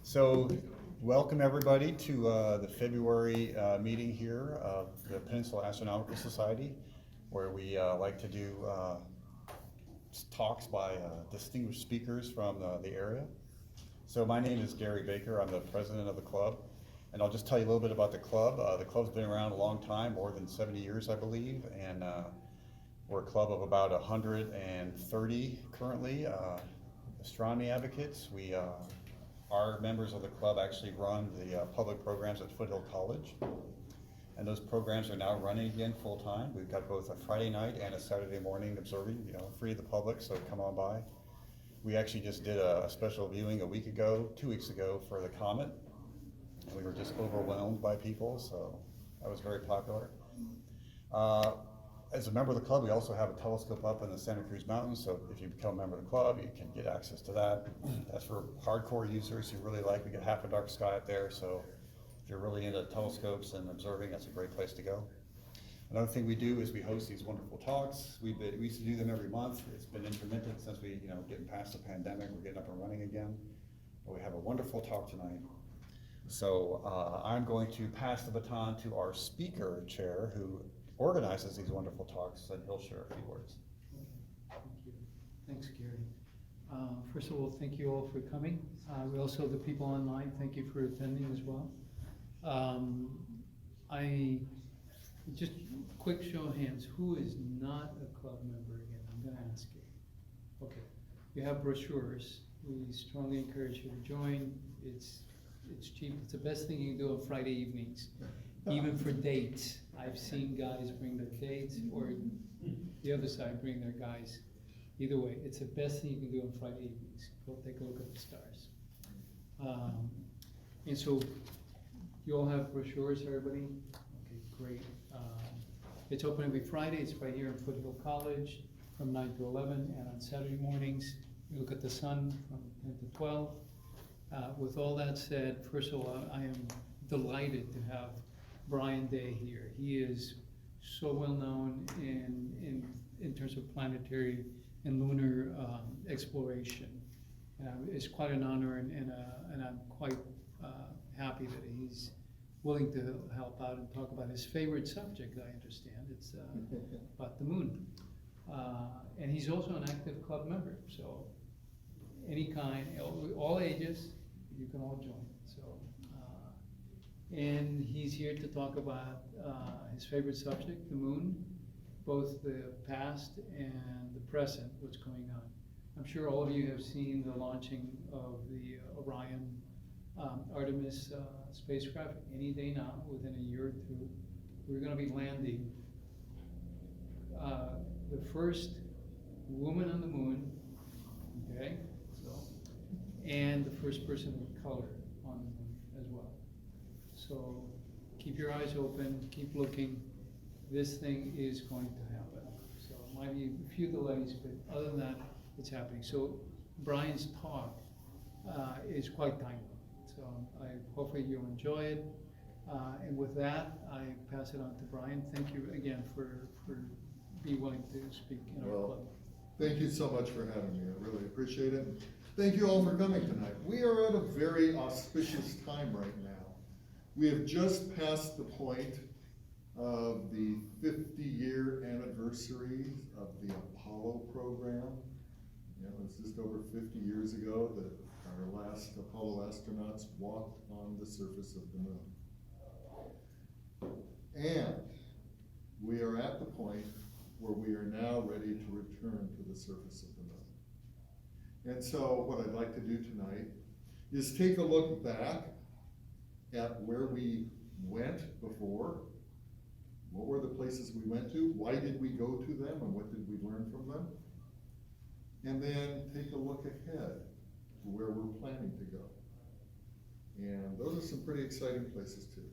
So, welcome everybody to the February meeting here of the Peninsula Astronomical Society, where we like to do talks by distinguished speakers from the area. So my name is Gary Baker. I'm the president of the club, and I'll just tell you a little bit about the club. The club's been around a long time, more than 70 years, I believe, and we're a club of about 130 currently astronomy advocates. Our members of the club actually run the public programs at Foothill College, and those programs are now running again full time. We've got both a Friday night and a Saturday morning observing, free to the public, so come on by. We actually just did a special viewing 2 weeks ago for the comet, and we were just overwhelmed by people, so that was very popular. As a member of the club, we also have a telescope up in the Santa Cruz Mountains, so if you become a member of the club, you can get access to that. That's for hardcore users who really like, we get half a dark sky up there, so if you're really into telescopes and observing, that's a great place to go. Another thing we do is we host these wonderful talks. We used to do them every month. It's been intermittent since we, getting past the pandemic, we're getting up and running again. But we have a wonderful talk tonight. So I'm going to pass the baton to our speaker chair, who organizes these wonderful talks, and he'll share a few words. Thank you. Thanks, Gary. First of all, thank you all for coming. We also, the people online, thank you for attending as well. I just quick show of hands, who is not a club member again? I'm gonna ask you. Okay, you have brochures. We strongly encourage you to join. It's cheap. It's the best thing you can do on Friday evenings, even for dates. I've seen guys bring their dates, or the other side bring their guys. Either way, it's the best thing you can do on Friday evenings. Go take a look at the stars. And so, you all have brochures, everybody? Okay, great. It's open every Friday. It's right here in Foothill College from 9 to 11, and on Saturday mornings, you look at the sun from 10 to 12. With all that said, first of all, I am delighted to have Brian Day here. He is so well known in terms of planetary and lunar exploration. It's quite an honor, and I'm quite happy that he's willing to help out and talk about his favorite subject, I understand. It's about the moon. And he's also an active club member, so any kind, all ages, you can all join. So, and he's here to talk about his favorite subject, the moon, both the past and the present, what's going on. I'm sure all of you have seen the launching of the Orion Artemis spacecraft. Any day now, within a year or two, we're going to be landing the first woman on the moon, okay? And the first person of color on the moon as well. So keep your eyes open, keep looking. This thing is going to happen. So it might be a few delays, but other than that, it's happening. So Brian's talk is quite timely. So hopefully you'll enjoy it. And with that, I pass it on to Brian. Thank you again for being willing to speak in our club. Thank you so much for having me. I really appreciate it. Thank you all for coming tonight. We are at a very auspicious time right now. We have just passed the point of the 50-year anniversary of the Apollo program. It was just over 50 years ago that our last Apollo astronauts walked on the surface of the moon. And we are at the point where we are now ready to return to the surface of the moon. And so what I'd like to do tonight is take a look back at where we went before. What were the places we went to? Why did we go to them, and what did we learn from them? And then take a look ahead to where we're planning to go. And those are some pretty exciting places too.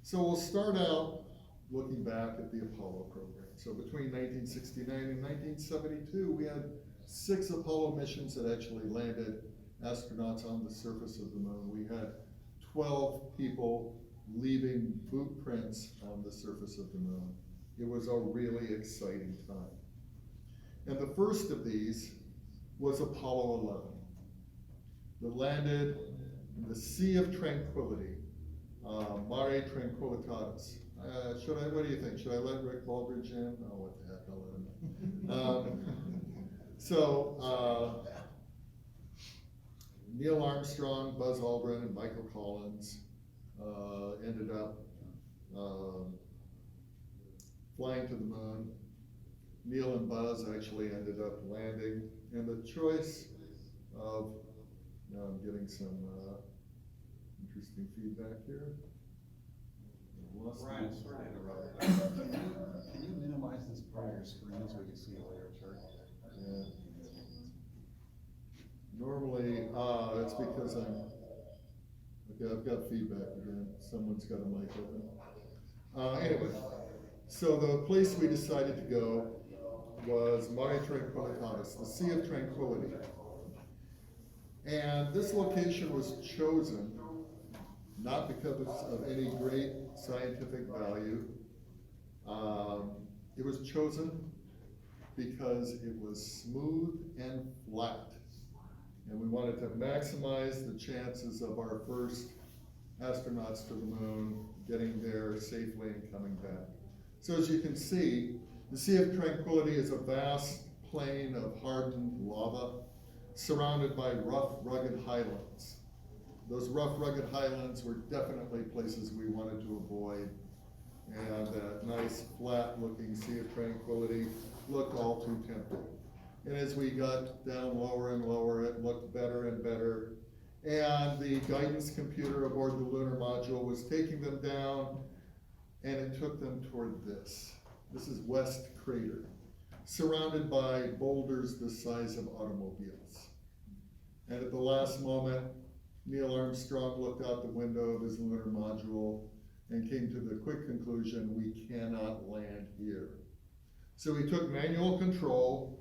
So we'll start out looking back at the Apollo program. So between 1969 and 1972, we had 6 Apollo missions that actually landed astronauts on the surface of the moon. We had 12 people leaving footprints on the surface of the moon. It was a really exciting time. And the first of these was Apollo 11. that landed in the Sea of Tranquility, Mare Tranquillitatis. What do you think? Should I let Rick Baldridge in? Oh, what the heck, I'll let him in. Neil Armstrong, Buzz Aldrin, and Michael Collins ended up flying to the moon. Neil and Buzz actually ended up landing, and the choice of, now I'm getting some interesting feedback here. I've lost Brian, my- sorry to interrupt. Can you minimize this part of your screen so we can see a later chart? Yeah. Normally, it's because okay, I've got feedback again. Someone's got a mic open. Anyway, so the place we decided to go was Mare Tranquillitatis, the Sea of Tranquility. And this location was chosen not because of any great scientific value. It was chosen because it was smooth and flat. And we wanted to maximize the chances of our first astronauts to the moon getting there safely and coming back. So as you can see, the Sea of Tranquility is a vast plain of hardened lava surrounded by rough, rugged highlands. Those rough, rugged highlands were definitely places we wanted to avoid. And that nice, flat-looking Sea of Tranquility looked all too tempting. And as we got down lower and lower, it looked better and better. And the guidance computer aboard the lunar module was taking them down, and it took them toward this. This is West Crater, surrounded by boulders the size of automobiles. And at the last moment, Neil Armstrong looked out the window of his lunar module and came to the quick conclusion, we cannot land here. So he took manual control,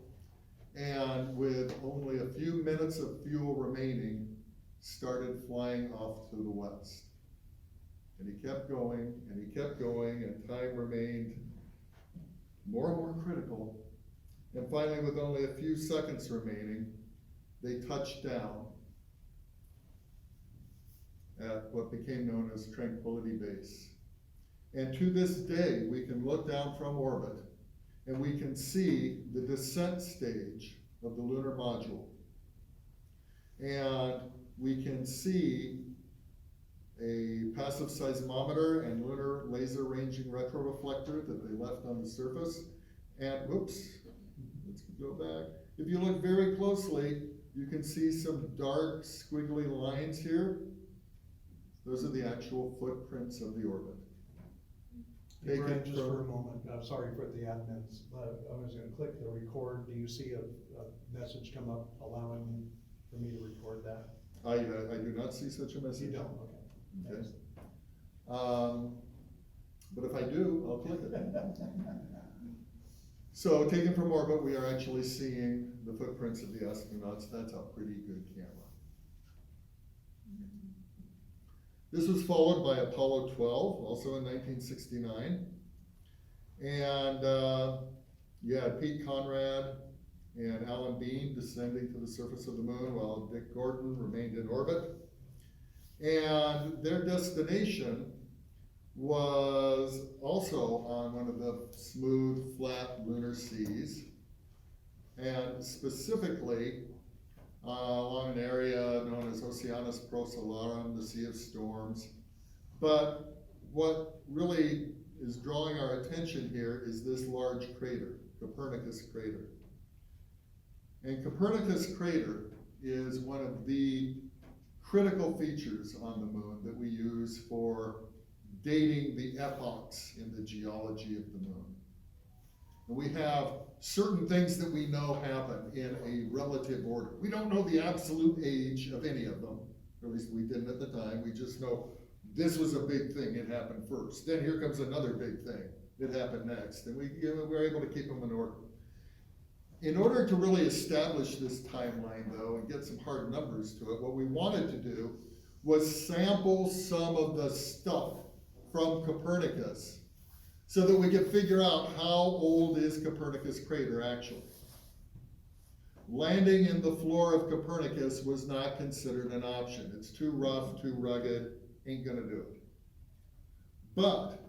and with only a few minutes of fuel remaining, started flying off to the west. And he kept going, and he kept going, and time remained more and more critical. And finally, with only a few seconds remaining, they touched down at what became known as Tranquility Base. And to this day, we can look down from orbit and we can see the descent stage of the lunar module. And we can see a passive seismometer and lunar laser ranging retroreflector that they left on the surface. And whoops, let's go back. If you look very closely, you can see some dark squiggly lines here. Those are the actual footprints of the orbit. Hey, Brian, just for a moment, I'm sorry for the admins, but I was gonna click the record. Do you see a message come up allowing for me to record that? I do not see such a message. You don't, okay. Okay. Thanks. But if I do, I'll click it. So taken from orbit, we are actually seeing the footprints of the astronauts. That's a pretty good camera. This was followed by Apollo 12, also in 1969. And you had Pete Conrad and Alan Bean descending to the surface of the moon while Dick Gordon remained in orbit. And their destination was also on one of the smooth, flat lunar seas, and specifically along an area known as Oceanus Procellarum, the Sea of Storms. But what really is drawing our attention here is this large crater, Copernicus crater. And Copernicus crater is one of the critical features on the moon that we use for dating the epochs in the geology of the moon. And we have certain things that we know happen in a relative order. We don't know the absolute age of any of them, or at least we didn't at the time. We just know this was a big thing, it happened first. Then here comes another big thing, it happened next. And we're able to keep them in order. In order to really establish this timeline though, and get some hard numbers to it, what we wanted to do was sample some of the stuff from Copernicus so that we could figure out how old is Copernicus crater actually. landing in the floor of Copernicus was not considered an option. It's too rough, too rugged, ain't gonna do it. But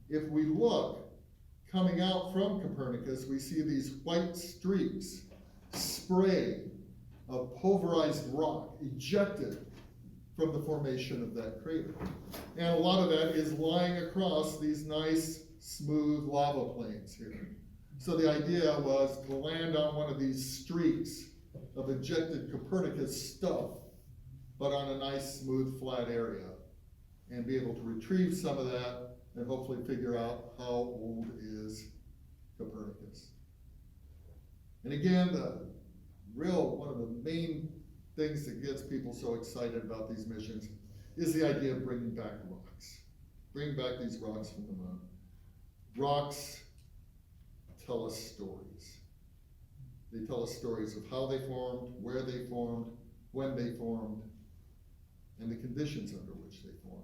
if we look, coming out from Copernicus, we see these white streaks, spray of pulverized rock ejected from the formation of that crater. And a lot of that is lying across these nice, smooth lava plains here. So the idea was to land on one of these streaks of ejected Copernicus stuff, but on a nice, smooth, flat area, and be able to retrieve some of that and hopefully figure out how old is Copernicus. And again, one of the main things that gets people so excited about these missions is the idea of bringing back rocks. Bring back these rocks from the moon. Rocks tell us stories. They tell us stories of how they formed, where they formed, when they formed, and the conditions under which they formed.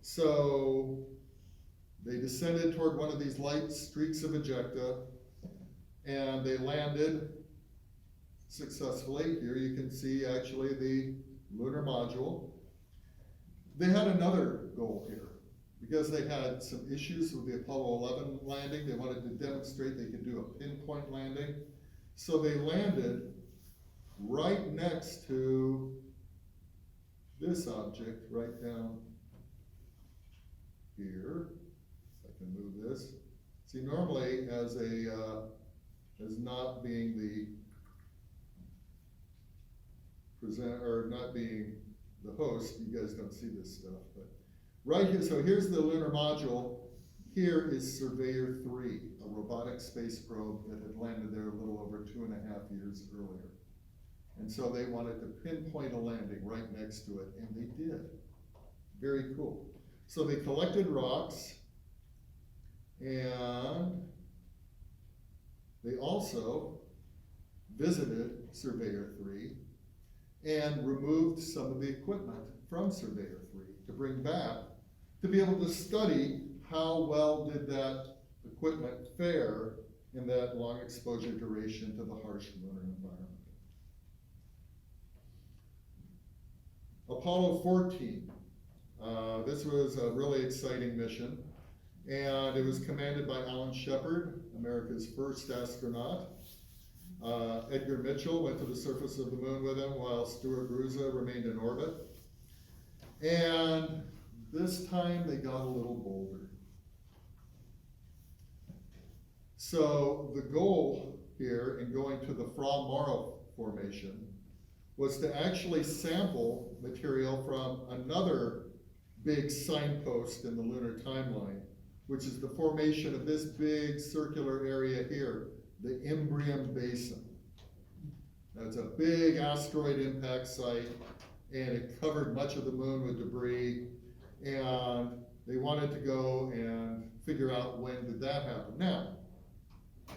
So they descended toward one of these light streaks of ejecta, and they landed successfully. Here you can see actually the lunar module. They had another goal here. Because they had some issues with the Apollo 11 landing, they wanted to demonstrate they could do a pinpoint landing. So they landed right next to this object right down here. If I can move this. See, normally as not being the not being the host, you guys don't see this stuff, but right here, so here's the lunar module. Here is Surveyor 3, a robotic space probe that had landed there a little over 2.5 years earlier. And so they wanted to pinpoint a landing right next to it, and they did. Very cool. So they collected rocks, and they also visited Surveyor 3 and removed some of the equipment from Surveyor 3 to bring back to be able to study how well did that equipment fare in that long exposure duration to the harsh lunar environment. Apollo 14. This was a really exciting mission, and it was commanded by Alan Shepard, America's first astronaut. Edgar Mitchell went to the surface of the moon with him while Stuart Roosa remained in orbit. And this time they got a little bolder. So the goal here in going to the Fra Mauro formation was to actually sample material from another big signpost in the lunar timeline, which is the formation of this big circular area here, the Imbrium Basin. That's a big asteroid impact site, and it covered much of the moon with debris, and they wanted to go and figure out when did that happen. Now,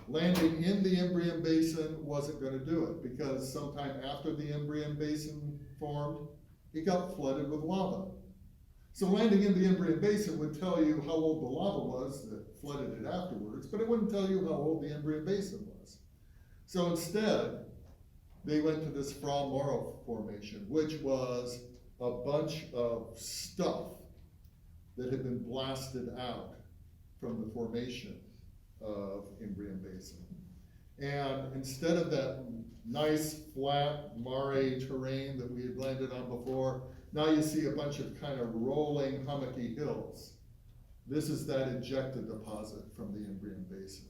landing in the Imbrium Basin wasn't going to do it, because sometime after the Imbrium Basin formed, it got flooded with lava. So landing in the Imbrium Basin would tell you how old the lava was that flooded it afterwards, but it wouldn't tell you how old the Imbrium Basin was. So instead, they went to this Fra Mauro formation, which was a bunch of stuff that had been blasted out from the formation of Imbrium Basin. And instead of that nice flat mare terrain that we had landed on before, now you see a bunch of kind of rolling hummocky hills. This is that ejecta deposit from the Imbrium Basin.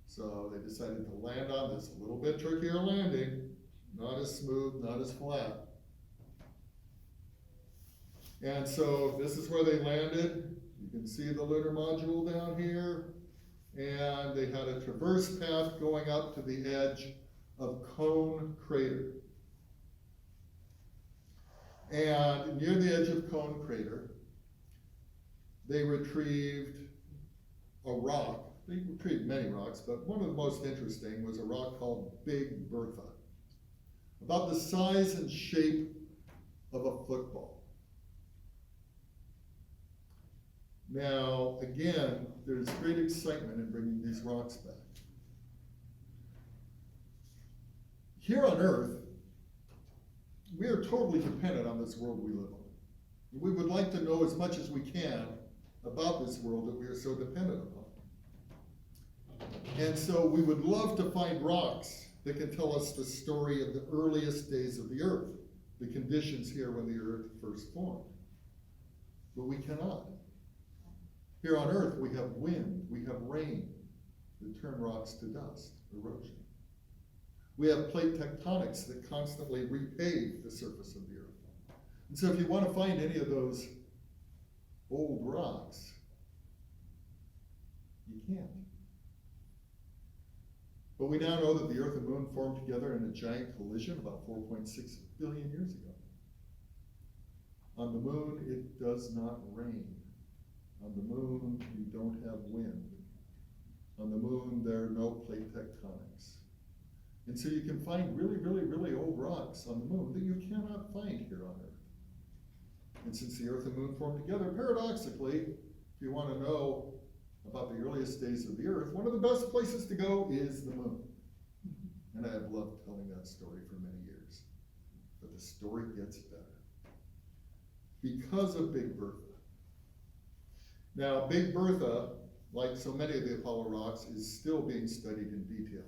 So they decided to land on this, a little bit trickier landing, not as smooth, not as flat. And so this is where they landed. You can see the lunar module down here. And they had a traverse path going up to the edge of Cone Crater. And near the edge of Cone Crater, they retrieved a rock. They retrieved many rocks, but one of the most interesting was a rock called Big Bertha, about the size and shape of a football. Now, again, there's great excitement in bringing these rocks back. here on Earth, we are totally dependent on this world we live on. We would like to know as much as we can about this world that we are so dependent upon. And so we would love to find rocks that can tell us the story of the earliest days of the Earth, the conditions here when the Earth first formed. But we cannot. Here on Earth, we have wind, we have rain that turn rocks to dust, erosion. We have plate tectonics that constantly repave the surface of the Earth. And so if you want to find any of those old rocks, you can't. But we now know that the Earth and Moon formed together in a giant collision about 4.6 billion years ago. On the Moon, it does not rain. On the Moon, you don't have wind. On the Moon, there are no plate tectonics. And so you can find really, really, really old rocks on the Moon that you cannot find here on Earth. And since the Earth and Moon formed together, paradoxically, if you want to know about the earliest days of the Earth, one of the best places to go is the Moon. And I have loved telling that story for many years. But the story gets better. Because of Big Bertha. Now, Big Bertha, like so many of the Apollo rocks, is still being studied in detail.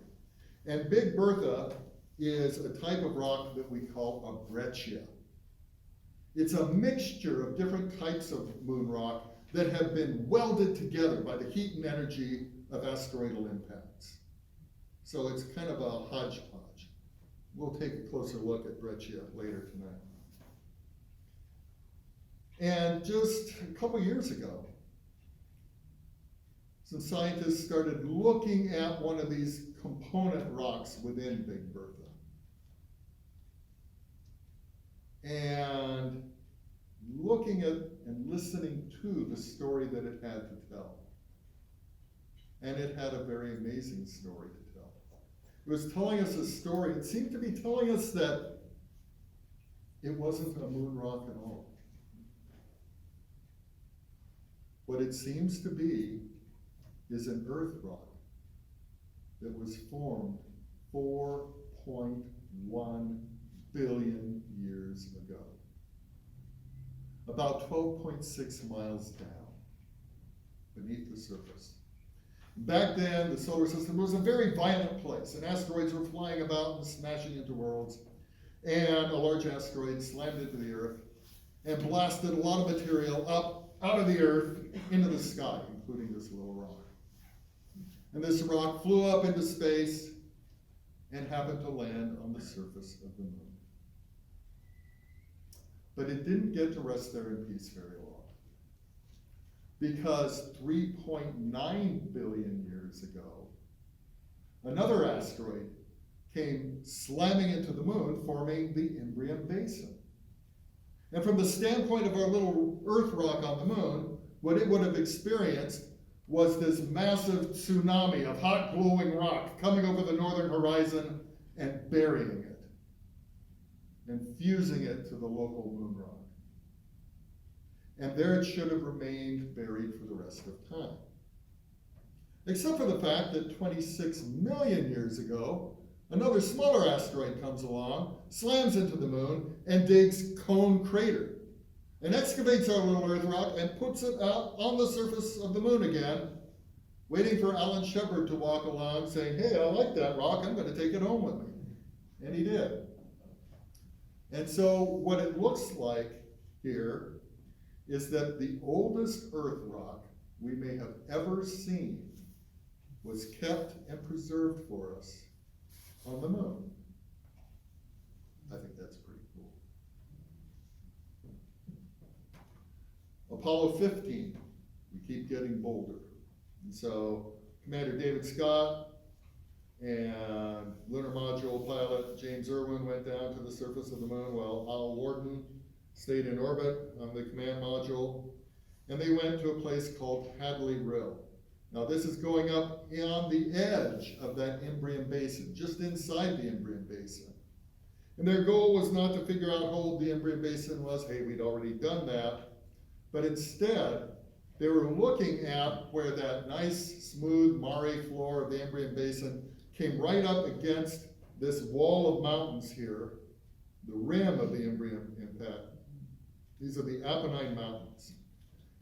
And Big Bertha is a type of rock that we call a breccia. It's a mixture of different types of moon rock that have been welded together by the heat and energy of asteroidal impacts. So it's kind of a hodgepodge. We'll take a closer look at breccia later tonight. And just a couple years ago, some scientists started looking at one of these component rocks within Big Bertha. And looking at and listening to the story that it had to tell. And it had a very amazing story to tell. It was telling us a story. It seemed to be telling us that it wasn't a moon rock at all. What it seems to be is an Earth rock that was formed 4.1 billion years ago. About 12.6 miles down, beneath the surface. Back then, the solar system was a very violent place, and asteroids were flying about and smashing into worlds. And a large asteroid slammed into the Earth and blasted a lot of material up out of the Earth into the sky, including this little rock. And this rock flew up into space and happened to land on the surface of the Moon. But it didn't get to rest there in peace very long. Because 3.9 billion years ago, another asteroid came slamming into the Moon, forming the Imbrium Basin. And from the standpoint of our little Earth rock on the Moon, what it would have experienced was this massive tsunami of hot glowing rock coming over the northern horizon and burying it and fusing it to the local moon rock. And there it should have remained buried for the rest of time. Except for the fact that 26 million years ago, another smaller asteroid comes along, slams into the Moon, and digs Cone Crater, and excavates our little Earth rock and puts it out on the surface of the Moon again, waiting for Alan Shepard to walk along saying, hey, I like that rock, I'm going to take it home with me. And he did. And so what it looks like here is that the oldest Earth rock we may have ever seen was kept and preserved for us on the Moon. I think that's pretty cool. Apollo 15, we keep getting bolder. And so Commander David Scott and lunar module pilot James Irwin went down to the surface of the Moon while Al Worden stayed in orbit on the command module. And they went to a place called Hadley Rill. Now this is going up on the edge of that Imbrium Basin, just inside the Imbrium Basin. And their goal was not to figure out how old the Imbrium Basin was. Hey, we'd already done that. But instead, they were looking at where that nice, smooth Mare floor of the Imbrium Basin came right up against this wall of mountains here, the rim of the Imbrium impact, these are the Apennine Mountains.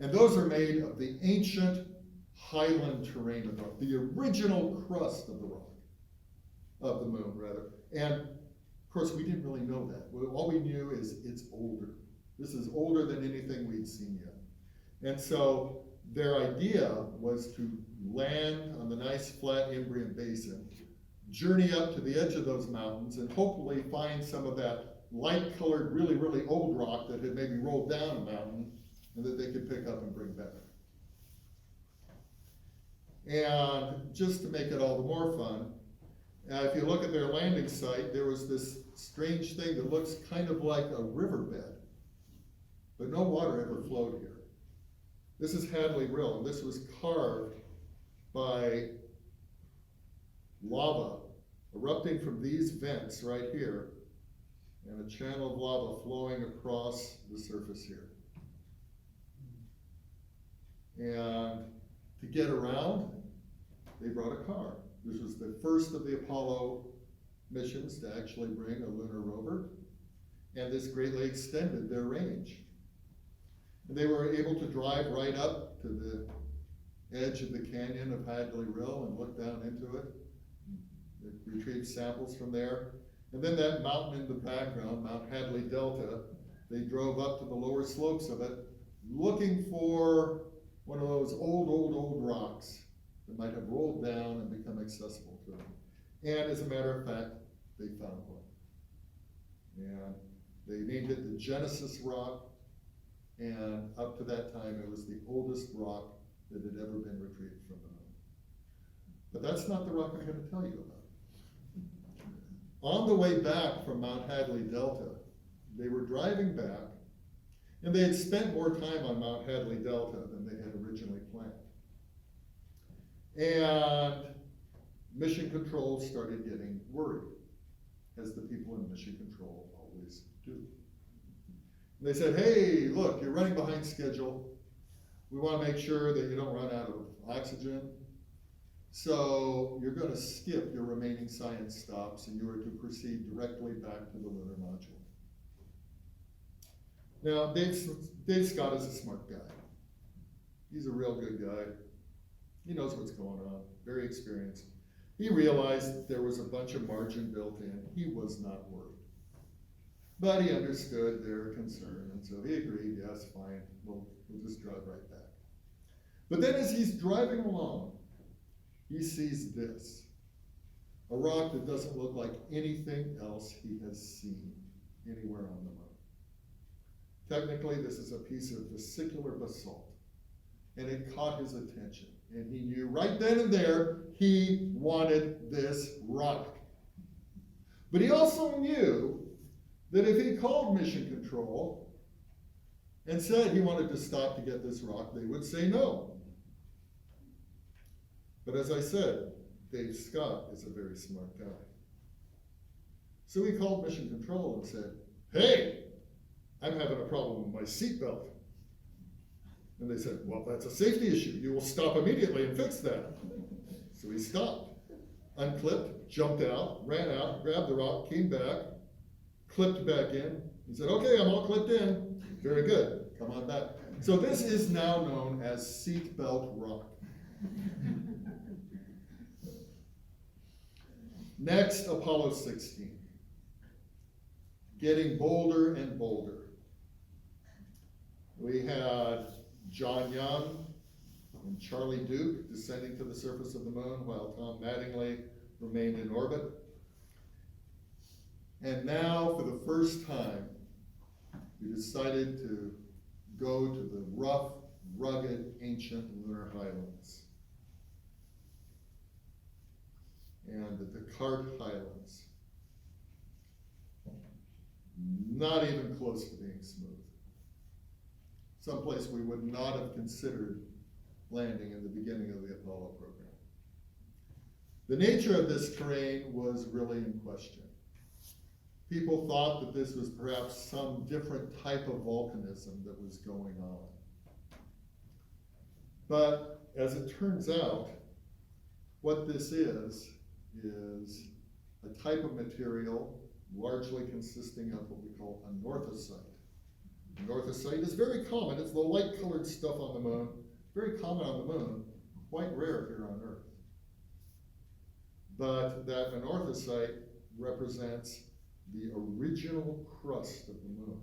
And those are made of the ancient highland terrain of the rock, the original crust of the rock, of the moon, rather. And of course, we didn't really know that. All we knew is it's older. This is older than anything we'd seen yet. And so their idea was to land on the nice flat Imbrium basin, journey up to the edge of those mountains, and hopefully find some of that light-colored, really, really old rock that had maybe rolled down a mountain and that they could pick up and bring back. And just to make it all the more fun, if you look at their landing site, there was this strange thing that looks kind of like a riverbed, but no water ever flowed here. This is Hadley Rill, and this was carved by lava erupting from these vents right here, and a channel of lava flowing across the surface here. And to get around, they brought a car. This was the first of the Apollo missions to actually bring a lunar rover, and this greatly extended their range. And they were able to drive right up to the edge of the canyon of Hadley Rill and look down into it. They retrieved samples from there. And then that mountain in the background, Mount Hadley Delta, they drove up to the lower slopes of it, looking for one of those old rocks that might have rolled down and become accessible to them. And as a matter of fact, they found one. And they named it the Genesis Rock, and up to that time, it was the oldest rock that had ever been retrieved from the moon. But that's not the rock I'm going to tell you about. On the way back from Mount Hadley Delta, they were driving back, and they had spent more time on Mount Hadley Delta than they had originally planned. And Mission Control started getting worried, as the people in Mission Control always do. And they said, hey, look, you're running behind schedule. We want to make sure that you don't run out of oxygen. So you're going to skip your remaining science stops, and you are to proceed directly back to the lunar module. Now, Dave Scott is a smart guy. He's a real good guy. He knows what's going on, very experienced. He realized that there was a bunch of margin built in. He was not worried. But he understood their concern, and so he agreed, yes, fine, we'll just drive right back. But then as he's driving along, he sees this, a rock that doesn't look like anything else he has seen anywhere on the moon. Technically, this is a piece of vesicular basalt, and it caught his attention. And he knew right then and there he wanted this rock. But he also knew that if he called Mission Control and said he wanted to stop to get this rock, they would say no. But as I said, Dave Scott is a very smart guy. So he called Mission Control and said, hey, I'm having a problem with my seatbelt. And they said, well, that's a safety issue. You will stop immediately and fix that. So he stopped, unclipped, jumped out, ran out, grabbed the rock, came back, clipped back in. He said, okay, I'm all clipped in. Very good, come on back. So this is now known as seatbelt rock. Next, Apollo 16. Getting bolder and bolder. We had John Young and Charlie Duke descending to the surface of the moon while Tom Mattingly remained in orbit. And now, for the first time, we decided to go to the rough, rugged, ancient lunar highlands. And the Descartes Highlands. Not even close to being smooth. Someplace we would not have considered landing in the beginning of the Apollo program. The nature of this terrain was really in question. People thought that this was perhaps some different type of volcanism that was going on. But as it turns out, what this is a type of material largely consisting of what we call a northocite. Northocite is very common. It's the light colored stuff on the moon, very common on the moon, quite rare here on Earth. But that anorthosite represents the original crust of the moon.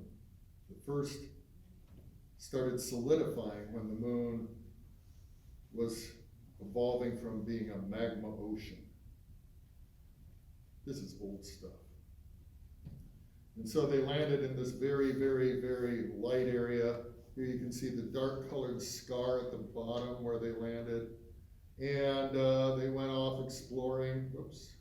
The first started solidifying when the moon was evolving from being a magma ocean. This is old stuff. And so they landed in this very, very, very light area. Here you can see the dark colored scar at the bottom where they landed. And they went off exploring, whoops.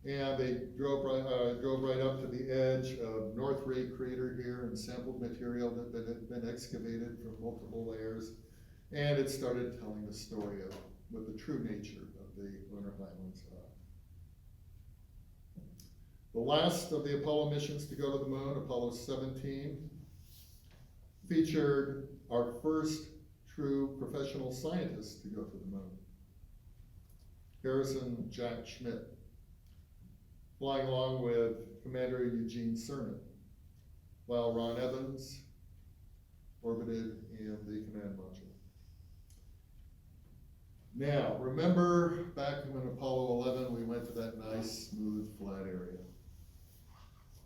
And they drove right up to the edge of North Ray Crater here and sampled material that had been excavated from multiple layers. And it started telling the story of what the true nature of the lunar highlands are. The last of the Apollo missions to go to the moon, Apollo 17, featured our first true professional scientist to go to the moon. Harrison Jack Schmitt, flying along with Commander Eugene Cernan, while Ron Evans orbited in the command module. Now, remember back when Apollo 11, we went to that nice, smooth, flat area.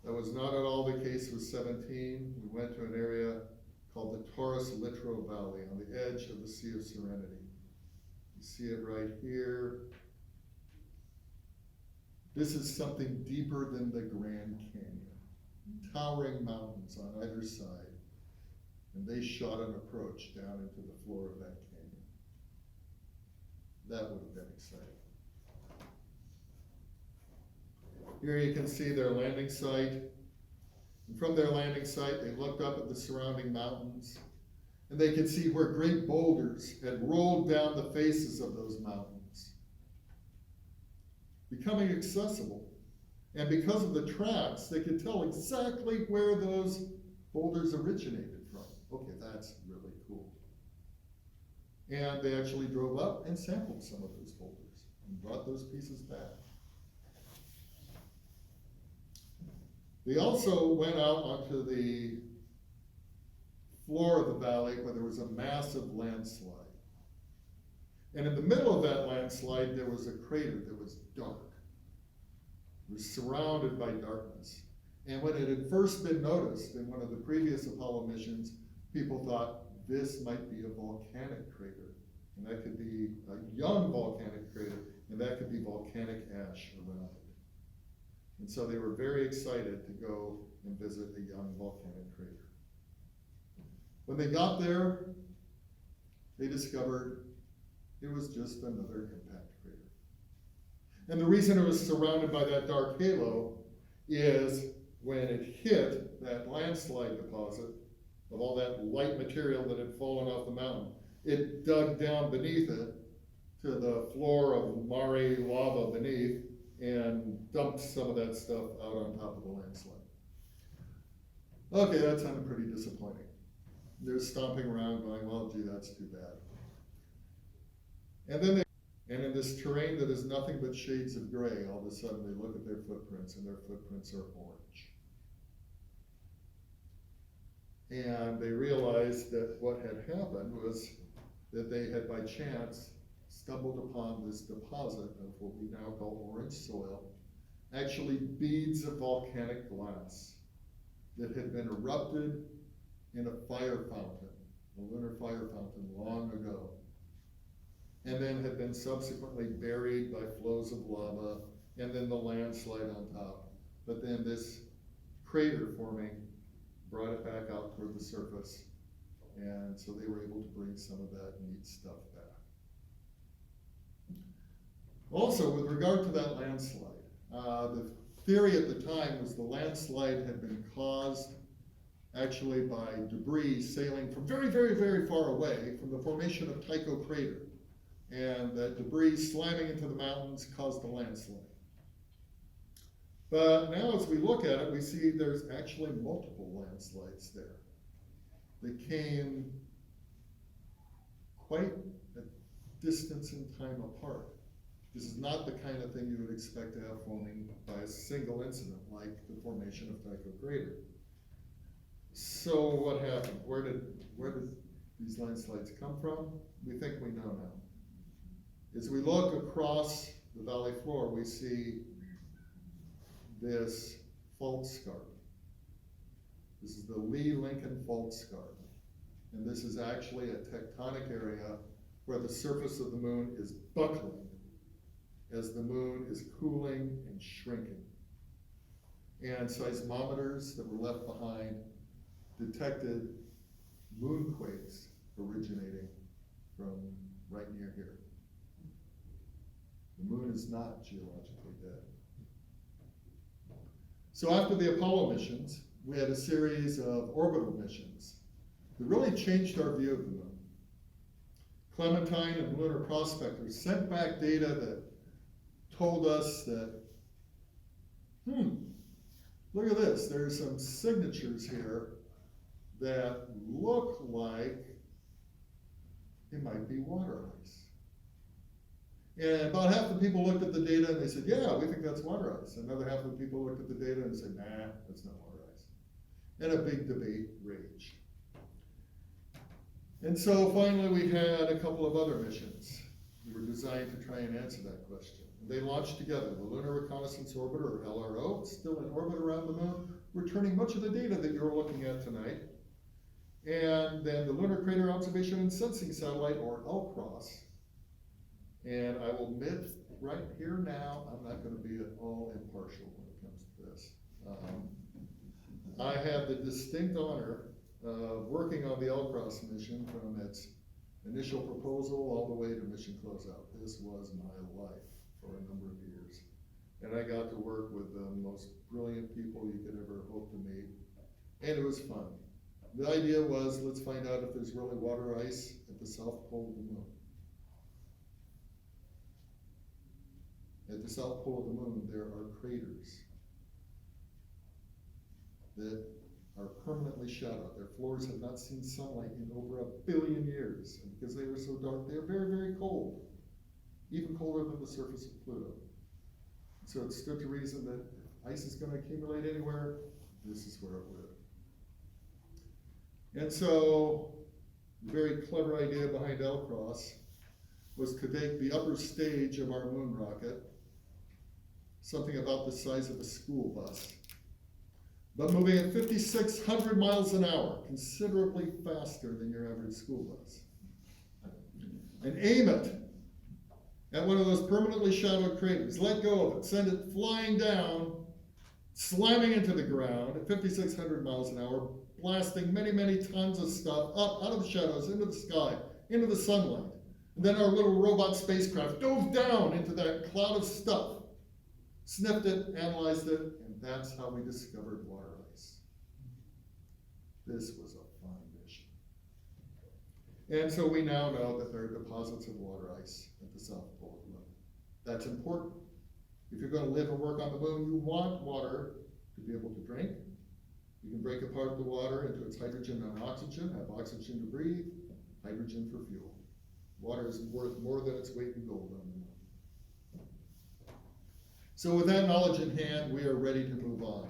That was not at all the case with 17. We went to an area called the Taurus Littrow Valley on the edge of the Sea of Serenity. You see it right here. This is something deeper than the Grand Canyon. Towering mountains on either side. And they shot an approach down into the floor of that canyon. That would have been exciting. Here you can see their landing site. And from their landing site, they looked up at the surrounding mountains, and they could see where great boulders had rolled down the faces of those mountains, becoming accessible. And because of the tracks, they could tell exactly where those boulders originated from. Okay, that's really cool. And they actually drove up and sampled some of those boulders and brought those pieces back. They also went out onto the floor of the valley where there was a massive landslide. And in the middle of that landslide, there was a crater that was dark. It was surrounded by darkness. And when it had first been noticed in one of the previous Apollo missions, people thought this might be a volcanic crater. And that could be a young volcanic crater, and that could be volcanic ash around it. And so they were very excited to go and visit a young volcanic crater. When they got there, they discovered it was just another impact crater. And the reason it was surrounded by that dark halo is when it hit that landslide deposit of all that light material that had fallen off the mountain, it dug down beneath it to the floor of mare lava beneath and dumped some of that stuff out on top of the landslide. Okay, that sounded pretty disappointing. They're stomping around going, well, gee, that's too bad. And in this terrain that is nothing but shades of gray, all of a sudden they look at their footprints, and their footprints are orange. And they realized that what had happened was that they had by chance stumbled upon this deposit of what we now call orange soil, actually beads of volcanic glass that had been erupted in a fire fountain, a lunar fire fountain long ago, and then had been subsequently buried by flows of lava, and then the landslide on top. But then this crater forming brought it back out toward the surface, and so they were able to bring some of that neat stuff back. Also, with regard to that landslide, the theory at the time was the landslide had been caused actually by debris sailing from very, very, very far away from the formation of Tycho Crater. And that debris slamming into the mountains caused the landslide. But now as we look at it, we see there's actually multiple landslides there. They came quite a distance in time apart. This is not the kind of thing you would expect to have forming by a single incident, like the formation of Tycho Crater. So what happened? Where did these landslides come from? We think we know now. As we look across the valley floor, we see this fault scarp. This is the Lee-Lincoln fault scarp. And this is actually a tectonic area where the surface of the moon is buckling as the moon is cooling and shrinking. And seismometers that were left behind detected moonquakes originating from right near here. The moon is not geologically dead. So after the Apollo missions, we had a series of orbital missions that really changed our view of the moon. Clementine and Lunar Prospector sent back data that told us that, look at this, there's some signatures here that look like it might be water ice. And about half the people looked at the data and they said, yeah, we think that's water ice. Another half of the people looked at the data and said, nah, that's not water ice. And a big debate raged. And so finally we had a couple of other missions that were designed to try and answer that question. And they launched together, the Lunar Reconnaissance Orbiter, or LRO, still in orbit around the moon, returning much of the data that you're looking at tonight. And then the Lunar Crater Observation and Sensing Satellite, or LCROSS. And I will admit right here now, I'm not going to be at all impartial when it comes to this. I had the distinct honor of working on the LCROSS mission from its initial proposal all the way to mission closeout. This was my life for a number of years. And I got to work with the most brilliant people you could ever hope to meet. And it was fun. The idea was, let's find out if there's really water ice at the south pole of the moon. At the south pole of the moon, there are craters that are permanently shut out. Their floors have not seen sunlight in over 1 billion years. And because they were so dark, they're very, very cold, even colder than the surface of Pluto. So it stood to reason that if ice is going to accumulate anywhere, this is where it would. And so the very clever idea behind LCROSS was to take the upper stage of our moon rocket, something about the size of a school bus, but moving at 5,600 miles an hour, considerably faster than your average school bus, and aim it at one of those permanently shadowed craters, let go of it, send it flying down, slamming into the ground at 5,600 miles an hour, blasting many, many tons of stuff up out of the shadows, into the sky, into the sunlight. And then our little robot spacecraft dove down into that cloud of stuff, sniffed it, analyzed it, and that's how we discovered water ice. This was a fun mission. And so we now know that there are deposits of water ice at the south pole of the moon. That's important. If you're going to live and work on the moon, you want water to be able to drink. You can break apart the water into its hydrogen and oxygen, have oxygen to breathe, hydrogen for fuel. Water is worth more than its weight in gold on the moon. So with that knowledge in hand, we are ready to move on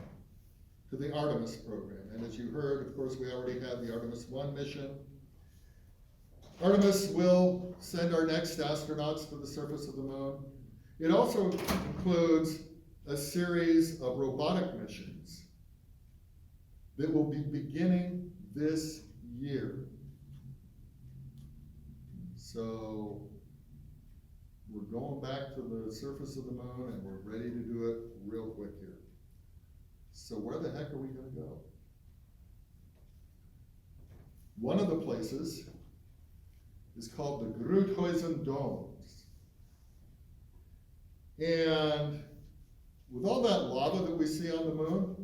to the Artemis program. And as you heard, of course, we already had the Artemis 1 mission. Artemis will send our next astronauts to the surface of the moon. It also includes a series of robotic missions that will be beginning this year. So we're going back to the surface of the moon and we're ready to do it real quick here. So where the heck are we going to go? One of the places is called the Gruithuisen Domes. And with all that lava that we see on the moon,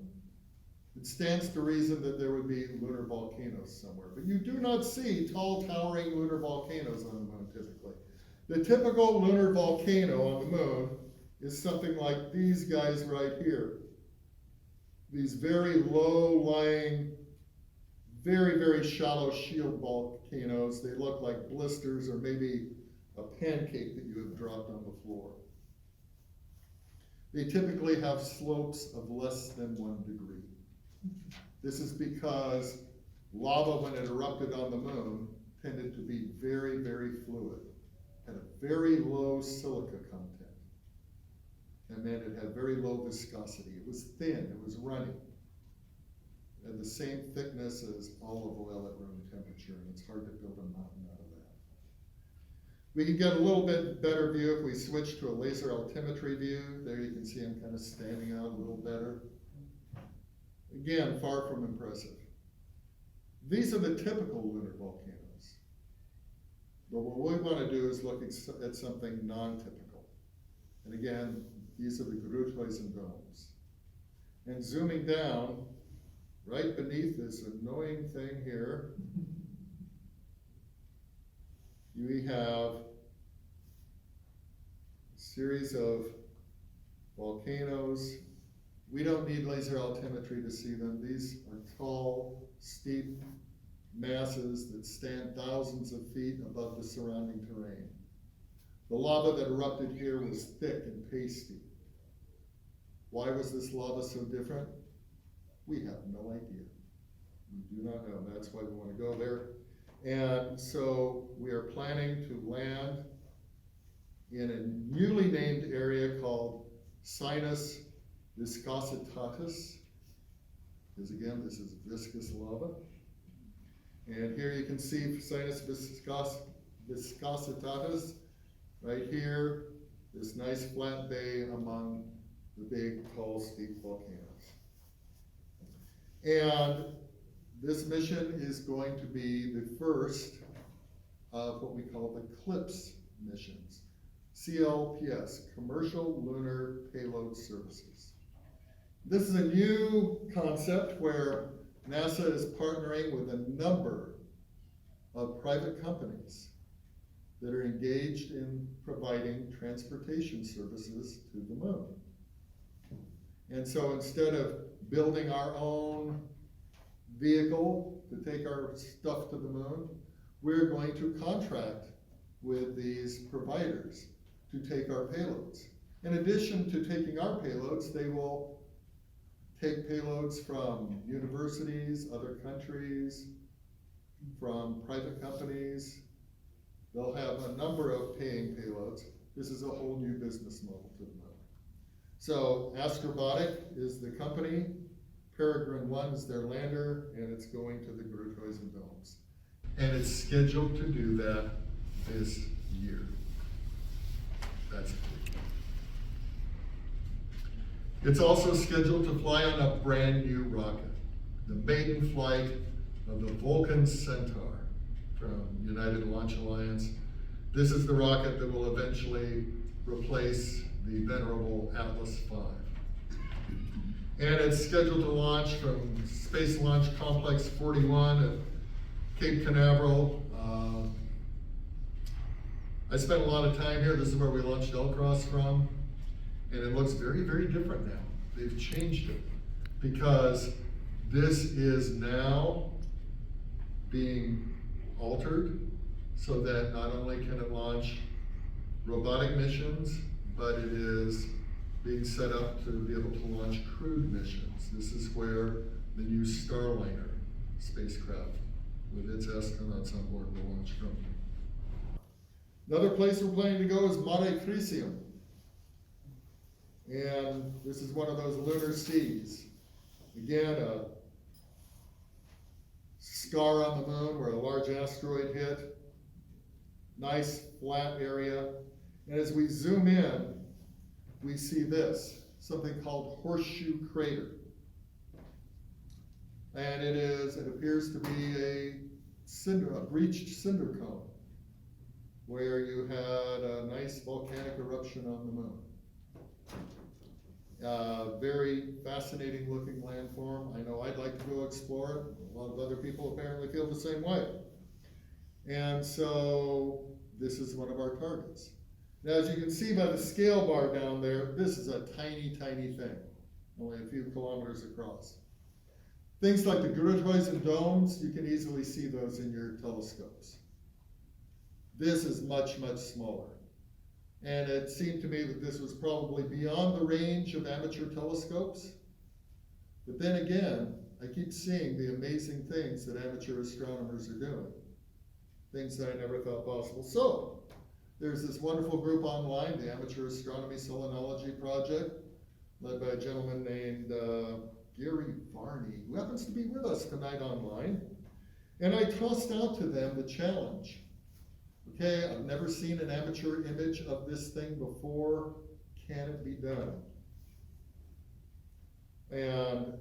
it stands to reason that there would be lunar volcanoes somewhere. But you do not see tall, towering lunar volcanoes on the moon typically. The typical lunar volcano on the moon is something like these guys right here. These very low-lying, very, very shallow shield volcanoes. They look like blisters or maybe a pancake that you have dropped on the floor. they typically have slopes of less than 1 degree. This is because lava, when it erupted on the moon, tended to be very, very fluid, had a very low silica content. And then it had very low viscosity. It was thin, it was runny. It had the same thickness as olive oil at room temperature, and it's hard to build a mountain out of that. We can get a little bit better view if we switch to a laser altimetry view. There you can see him kind of standing out a little better. Again, far from impressive. These are the typical lunar volcanoes. But what we want to do is look at something non-typical. And again, these are the Grutois and domes. And zooming down, right beneath this annoying thing here, we have a series of volcanoes. We don't need laser altimetry to see them. These are tall, steep masses that stand thousands of feet above the surrounding terrain. The lava that erupted here was thick and pasty. Why was this lava so different? We have no idea. We do not know. That's why we want to go there. And so we are planning to land in a newly named area called Sinus Viscositatis, because again, this is viscous lava. And here you can see Sinus Viscositatis, right here, this nice flat bay among the big, tall, steep volcanoes. And this mission is going to be the first of what we call the CLPS missions. CLPS, Commercial Lunar Payload Services. This is a new concept where NASA is partnering with a number of private companies that are engaged in providing transportation services to the moon. And so instead of building our own vehicle to take our stuff to the moon, we're going to contract with these providers to take our payloads. In addition to taking our payloads, they will take payloads from universities, other countries, from private companies. They'll have a number of paying payloads. This is a whole new business model to the moon. So Astrobotic is the company, Peregrine 1 is their lander, and it's going to the Grutois and domes. And it's scheduled to do that this year. That's cool. It's also scheduled to fly on a brand new rocket, the maiden flight of the Vulcan Centaur from United Launch Alliance. This is the rocket that will eventually replace the venerable Atlas V. And it's scheduled to launch from Space Launch Complex 41 at Cape Canaveral. I spent a lot of time here. This is where we launched L-Cross from. And it looks very, very different now. They've changed it because this is now being altered so that not only can it launch robotic missions, but it is being set up to be able to launch crewed missions. This is where the new Starliner spacecraft with its astronauts on board will launch from. Another place we're planning to go is Mare Crisium. And this is one of those lunar seas. Again, a scar on the moon where a large asteroid hit. Nice flat area. And as we zoom in, we see this, something called Horseshoe Crater. And it appears to be a breached cinder cone where you had a nice volcanic eruption on the moon. Very fascinating looking landform. I know I'd like to go explore it. A lot of other people apparently feel the same way. And so this is one of our targets. Now, as you can see by the scale bar down there, this is a tiny, tiny thing, only a few kilometers across. Things like the Grutois and domes, you can easily see those in your telescopes. This is much, much smaller. And it seemed to me that this was probably beyond the range of amateur telescopes. But then again, I keep seeing the amazing things that amateur astronomers are doing. Things that I never thought possible. So, there's this wonderful group online, the Amateur Astronomy Selenology Project, led by a gentleman named Gary Varney, who happens to be with us tonight online. And I tossed out to them the challenge. Okay, I've never seen an amateur image of this thing before. Can it be done? And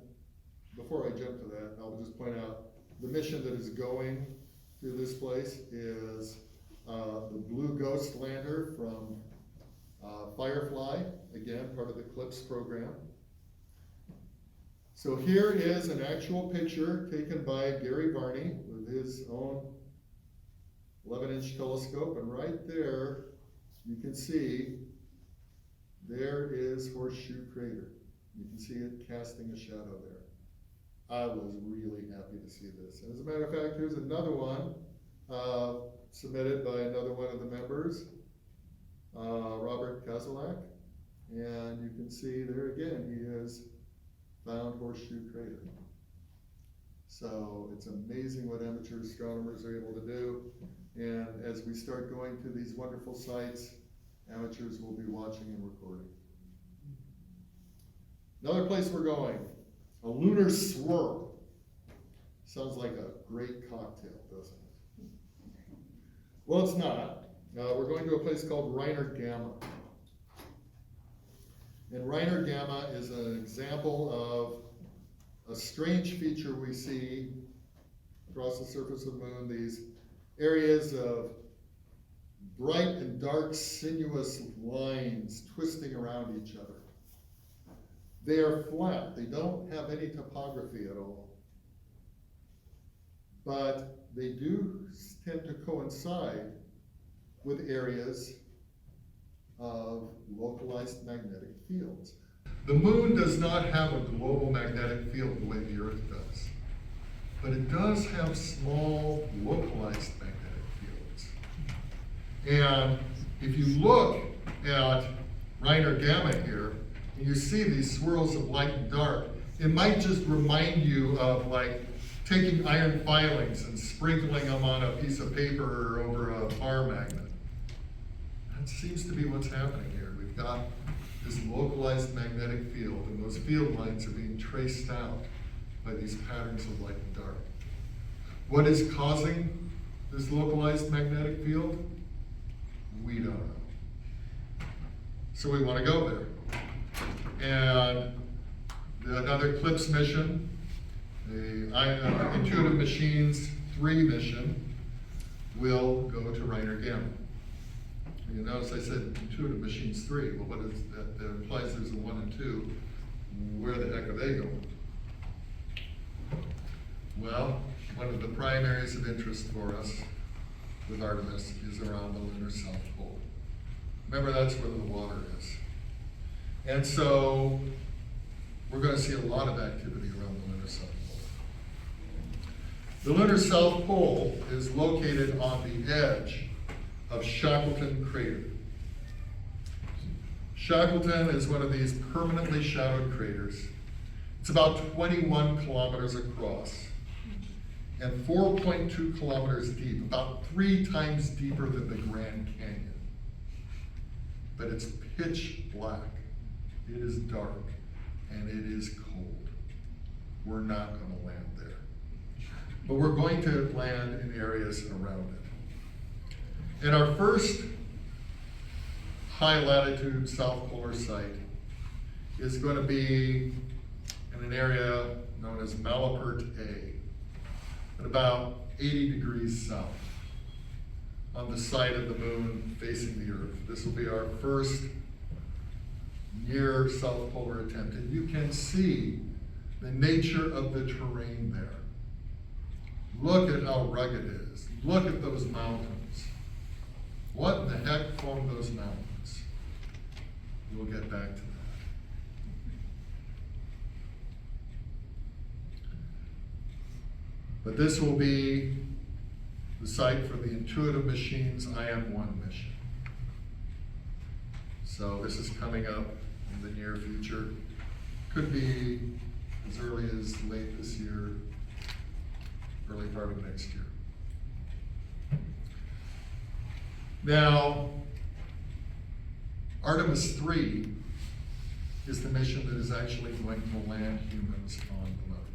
before I jump to that, I'll just point out the mission that is going to this place is the Blue Ghost lander from Firefly, again, part of the CLIPS program. So here is an actual picture taken by Gary Varney with his own 11-inch telescope, and right there, you can see there is Horseshoe Crater. You can see it casting a shadow there. I was really happy to see this. And as a matter of fact, here's another one submitted by another one of the members, Robert Kozalak. And you can see there again, he has found Horseshoe Crater. So it's amazing what amateur astronomers are able to do. And as we start going to these wonderful sites, amateurs will be watching and recording. Another place we're going, a lunar swirl. Sounds like a great cocktail, doesn't it? Well, it's not. We're going to a place called Reiner Gamma. And Reiner Gamma is an example of a strange feature we see across the surface of the moon, these areas of bright and dark sinuous lines twisting around each other. They are flat, they don't have any topography at all. But they do tend to coincide with areas of localized magnetic fields. The moon does not have a global magnetic field the way the Earth does, but it does have small localized magnetic fields. And if you look at Reiner Gamma here, and you see these swirls of light and dark, it might just remind you of like taking iron filings and sprinkling them on a piece of paper or over a bar magnet. That seems to be what's happening here. We've got this localized magnetic field, and those field lines are being traced out by these patterns of light and dark. What is causing this localized magnetic field? We don't know. So we want to go there. And another CLIPS mission, the Intuitive Machines 3 mission, will go to Reiner Gamma. You notice I said Intuitive Machines 3. Well, what is that? That implies there's a 1 and 2. Where the heck are they going? Well, one of the primaries of interest for us with Artemis is around the lunar South Pole. Remember, that's where the water is. And so we're going to see a lot of activity around the lunar South Pole. The lunar South Pole is located on the edge of Shackleton Crater. Shackleton is one of these permanently shadowed craters. It's about 21 kilometers across and 4.2 kilometers deep, about 3 times deeper than the Grand Canyon. But it's pitch black. It is dark, and it is cold. We're not going to land there. But we're going to land in areas around it. And our first high latitude south polar site is going to be in an area known as Malapert A, at about 80 degrees south, on the side of the moon facing the Earth. This will be our first near south polar attempt, and you can see the nature of the terrain there. Look at how rugged it is. Look at those mountains. What in the heck formed those mountains? We'll get back to that. But this will be the site for the Intuitive Machines IM-1 mission. So this is coming up in the near future. Could be as early as late this year, early part of next year. Now, Artemis 3 is the mission that is actually going to land humans on the moon.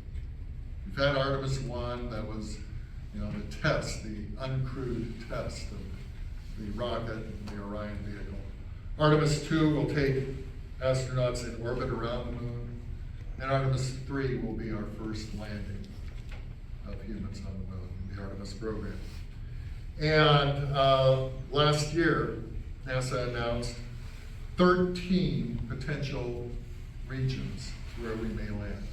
We've had Artemis 1, that was, the test, the uncrewed test of the rocket and the Orion vehicle. Artemis 2 will take astronauts in orbit around the moon, and Artemis 3 will be our first landing of humans on the moon, the Artemis program. And last year, NASA announced 13 potential regions where we may land.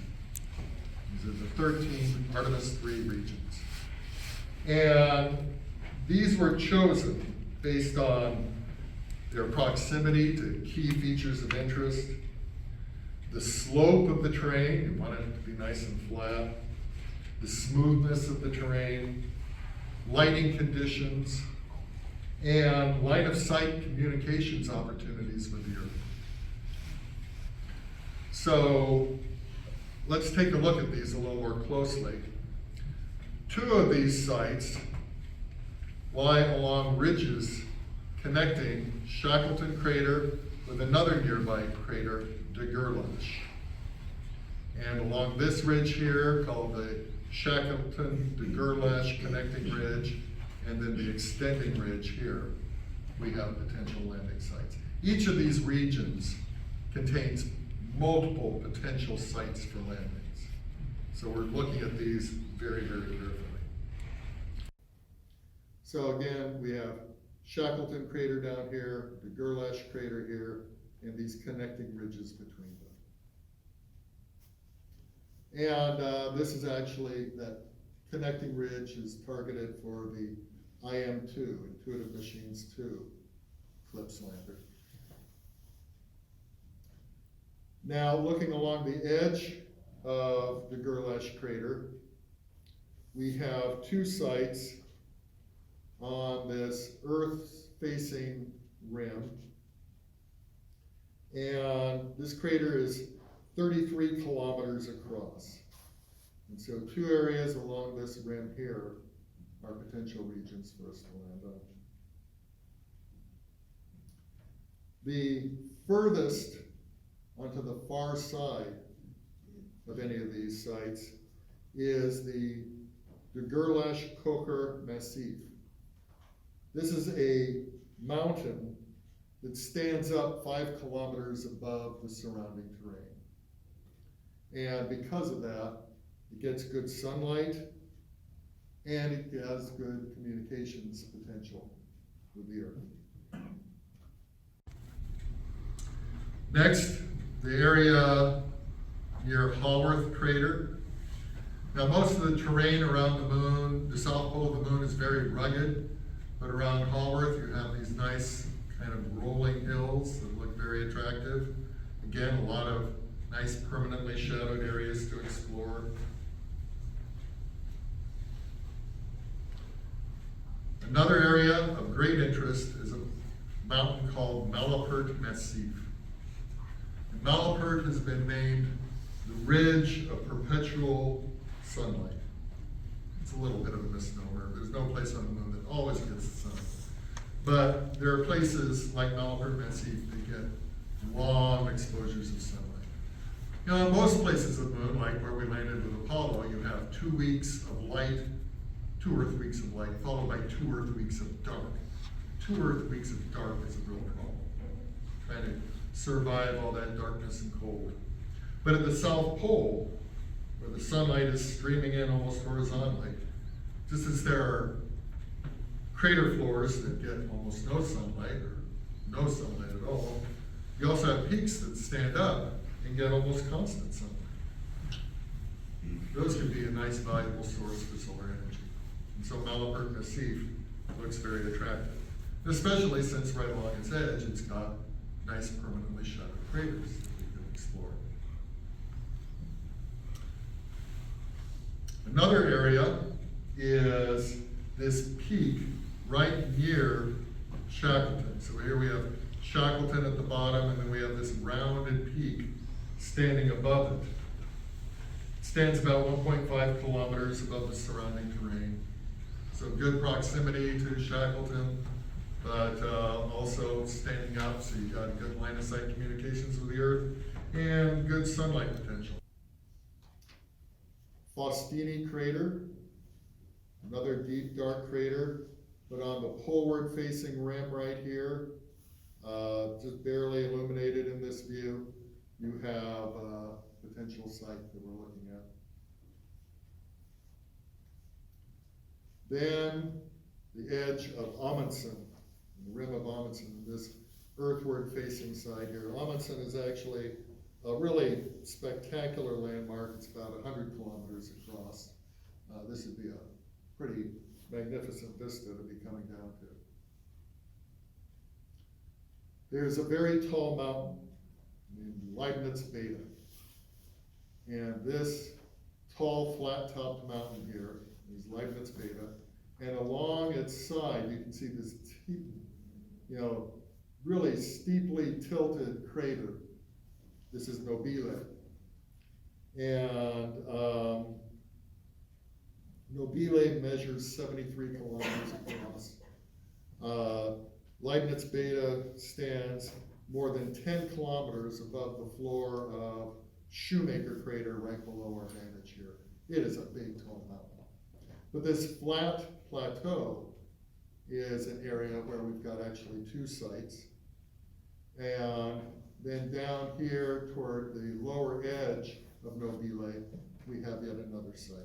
These are the 13 Artemis 3 regions. And these were chosen based on their proximity to key features of interest, the slope of the terrain, you want it to be nice and flat, the smoothness of the terrain, lighting conditions, and line of sight communications opportunities with the Earth. So let's take a look at these a little more closely. Two of these sites lie along ridges connecting Shackleton Crater with another nearby crater, de Gerlache. And along this ridge here, called the Shackleton de Gerlache Connecting Ridge, and then the extending ridge here, we have potential landing sites. Each of these regions contains multiple potential sites for landings. So we're looking at these very, very carefully. So again, we have Shackleton Crater down here, the Gerlache Crater here, and these connecting ridges between them. And this is actually, that connecting ridge is targeted for the IM-2, Intuitive Machines 2 CLPS lander. Now, looking along the edge of the Gerlache Crater, we have two sites on this Earth-facing rim. And this crater is 33 kilometers across. And so two areas along this rim here are potential regions for us to land on. The furthest onto the far side of any of these sites is the de Gerlache-Kocher Massif. This is a mountain that stands up 5 kilometers above the surrounding terrain. And because of that, it gets good sunlight and it has good communications potential with the Earth. Next, the area near Haworth Crater. Now, most of the terrain around the moon, the south pole of the moon, is very rugged, but around Haworth you have these nice kind of rolling hills that look very attractive. Again, a lot of nice permanently shadowed areas to explore. Another area of great interest is a mountain called Malapert Massif. And Malapert has been named the Ridge of Perpetual Sunlight. It's a little bit of a misnomer. There's no place on the moon that always gets the sun. But there are places like Malapert Massif that get long exposures of sunlight. In most places of the moon, like where we landed with Apollo, you have 2 weeks of light, 2 Earth weeks of light, followed by 2 Earth weeks of dark. 2 Earth weeks of dark is a real problem, trying to survive all that darkness and cold. But at the South Pole, where the sunlight is streaming in almost horizontally, just as there are crater floors that get almost no sunlight or no sunlight at all, you also have peaks that stand up and get almost constant sunlight. Those can be a nice, valuable source for solar energy. And so Malapert Massif looks very attractive, especially since right along its edge, it's got nice permanently shadowed craters that we can explore. Another area is this peak right near Shackleton. So here we have Shackleton at the bottom, and then we have this rounded peak standing above it. It stands about 1.5 kilometers above the surrounding terrain. So good proximity to Shackleton, but also standing up, so you got good line of sight communications with the earth and good sunlight potential. Faustini crater, another deep dark crater, but on the poleward facing rim right here, just barely illuminated in this view, you have a potential site that we're looking at. Then the edge of Amundsen, the rim of Amundsen, this earthward facing side here. Amundsen is actually a really spectacular landmark. It's about 100 kilometers across. This would be a pretty magnificent vista to be coming down to. There's a very tall mountain named Leibniz Beta. And this tall, flat-topped mountain here is Leibniz Beta. And along its side, you can see this, really steeply tilted crater. This is Nobile. And Nobile measures 73 kilometers across. Leibniz Beta stands more than 10 kilometers above the floor of Shoemaker crater right below our vantage here. It is a big, tall mountain. But this flat plateau is an area where we've got actually two sites. And then down here toward the lower edge of Nobile, we have yet another site.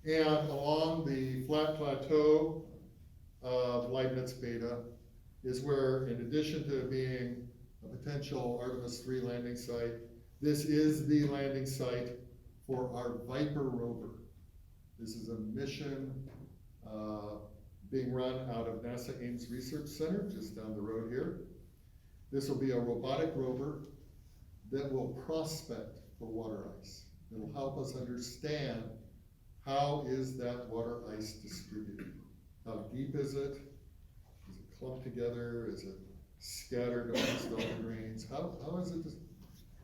And along the flat plateau of Leibniz Beta is where, in addition to being a potential Artemis III landing site, this is the landing site for our Viper rover. This is a mission being run out of NASA Ames Research Center, just down the road here. This will be a robotic rover that will prospect for water ice. It'll help us understand how is that water ice distributed. How deep is it? Is it clumped together? Is it scattered amongst delta grains? How is it?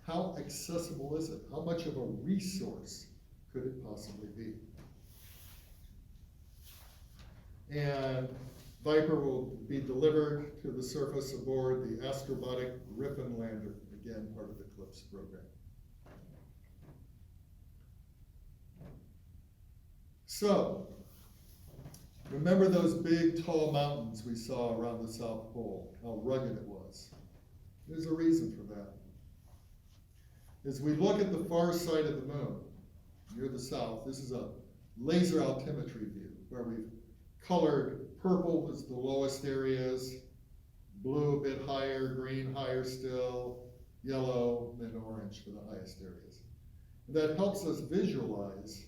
How accessible is it? How much of a resource could it possibly be? And Viper will be delivered to the surface aboard the Astrobotic Griffin lander, again, part of the CLIPS program. So, remember those big, tall mountains we saw around the South Pole, how rugged it was. There's a reason for that. As we look at the far side of the moon, near the south, this is a laser altimetry view, where we've colored purple as the lowest areas, blue a bit higher, green higher still, yellow, and then orange for the highest areas. And that helps us visualize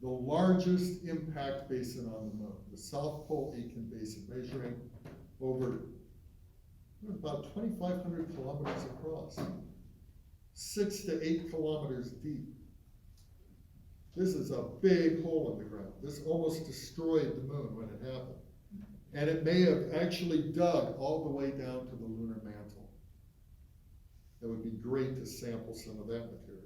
the largest impact basin on the moon, the South Pole Aitken Basin, measuring over about 2,500 kilometers across, 6 to 8 kilometers deep. This is a big hole in the ground. This almost destroyed the moon when it happened. And it may have actually dug all the way down to the lunar mantle. It would be great to sample some of that material.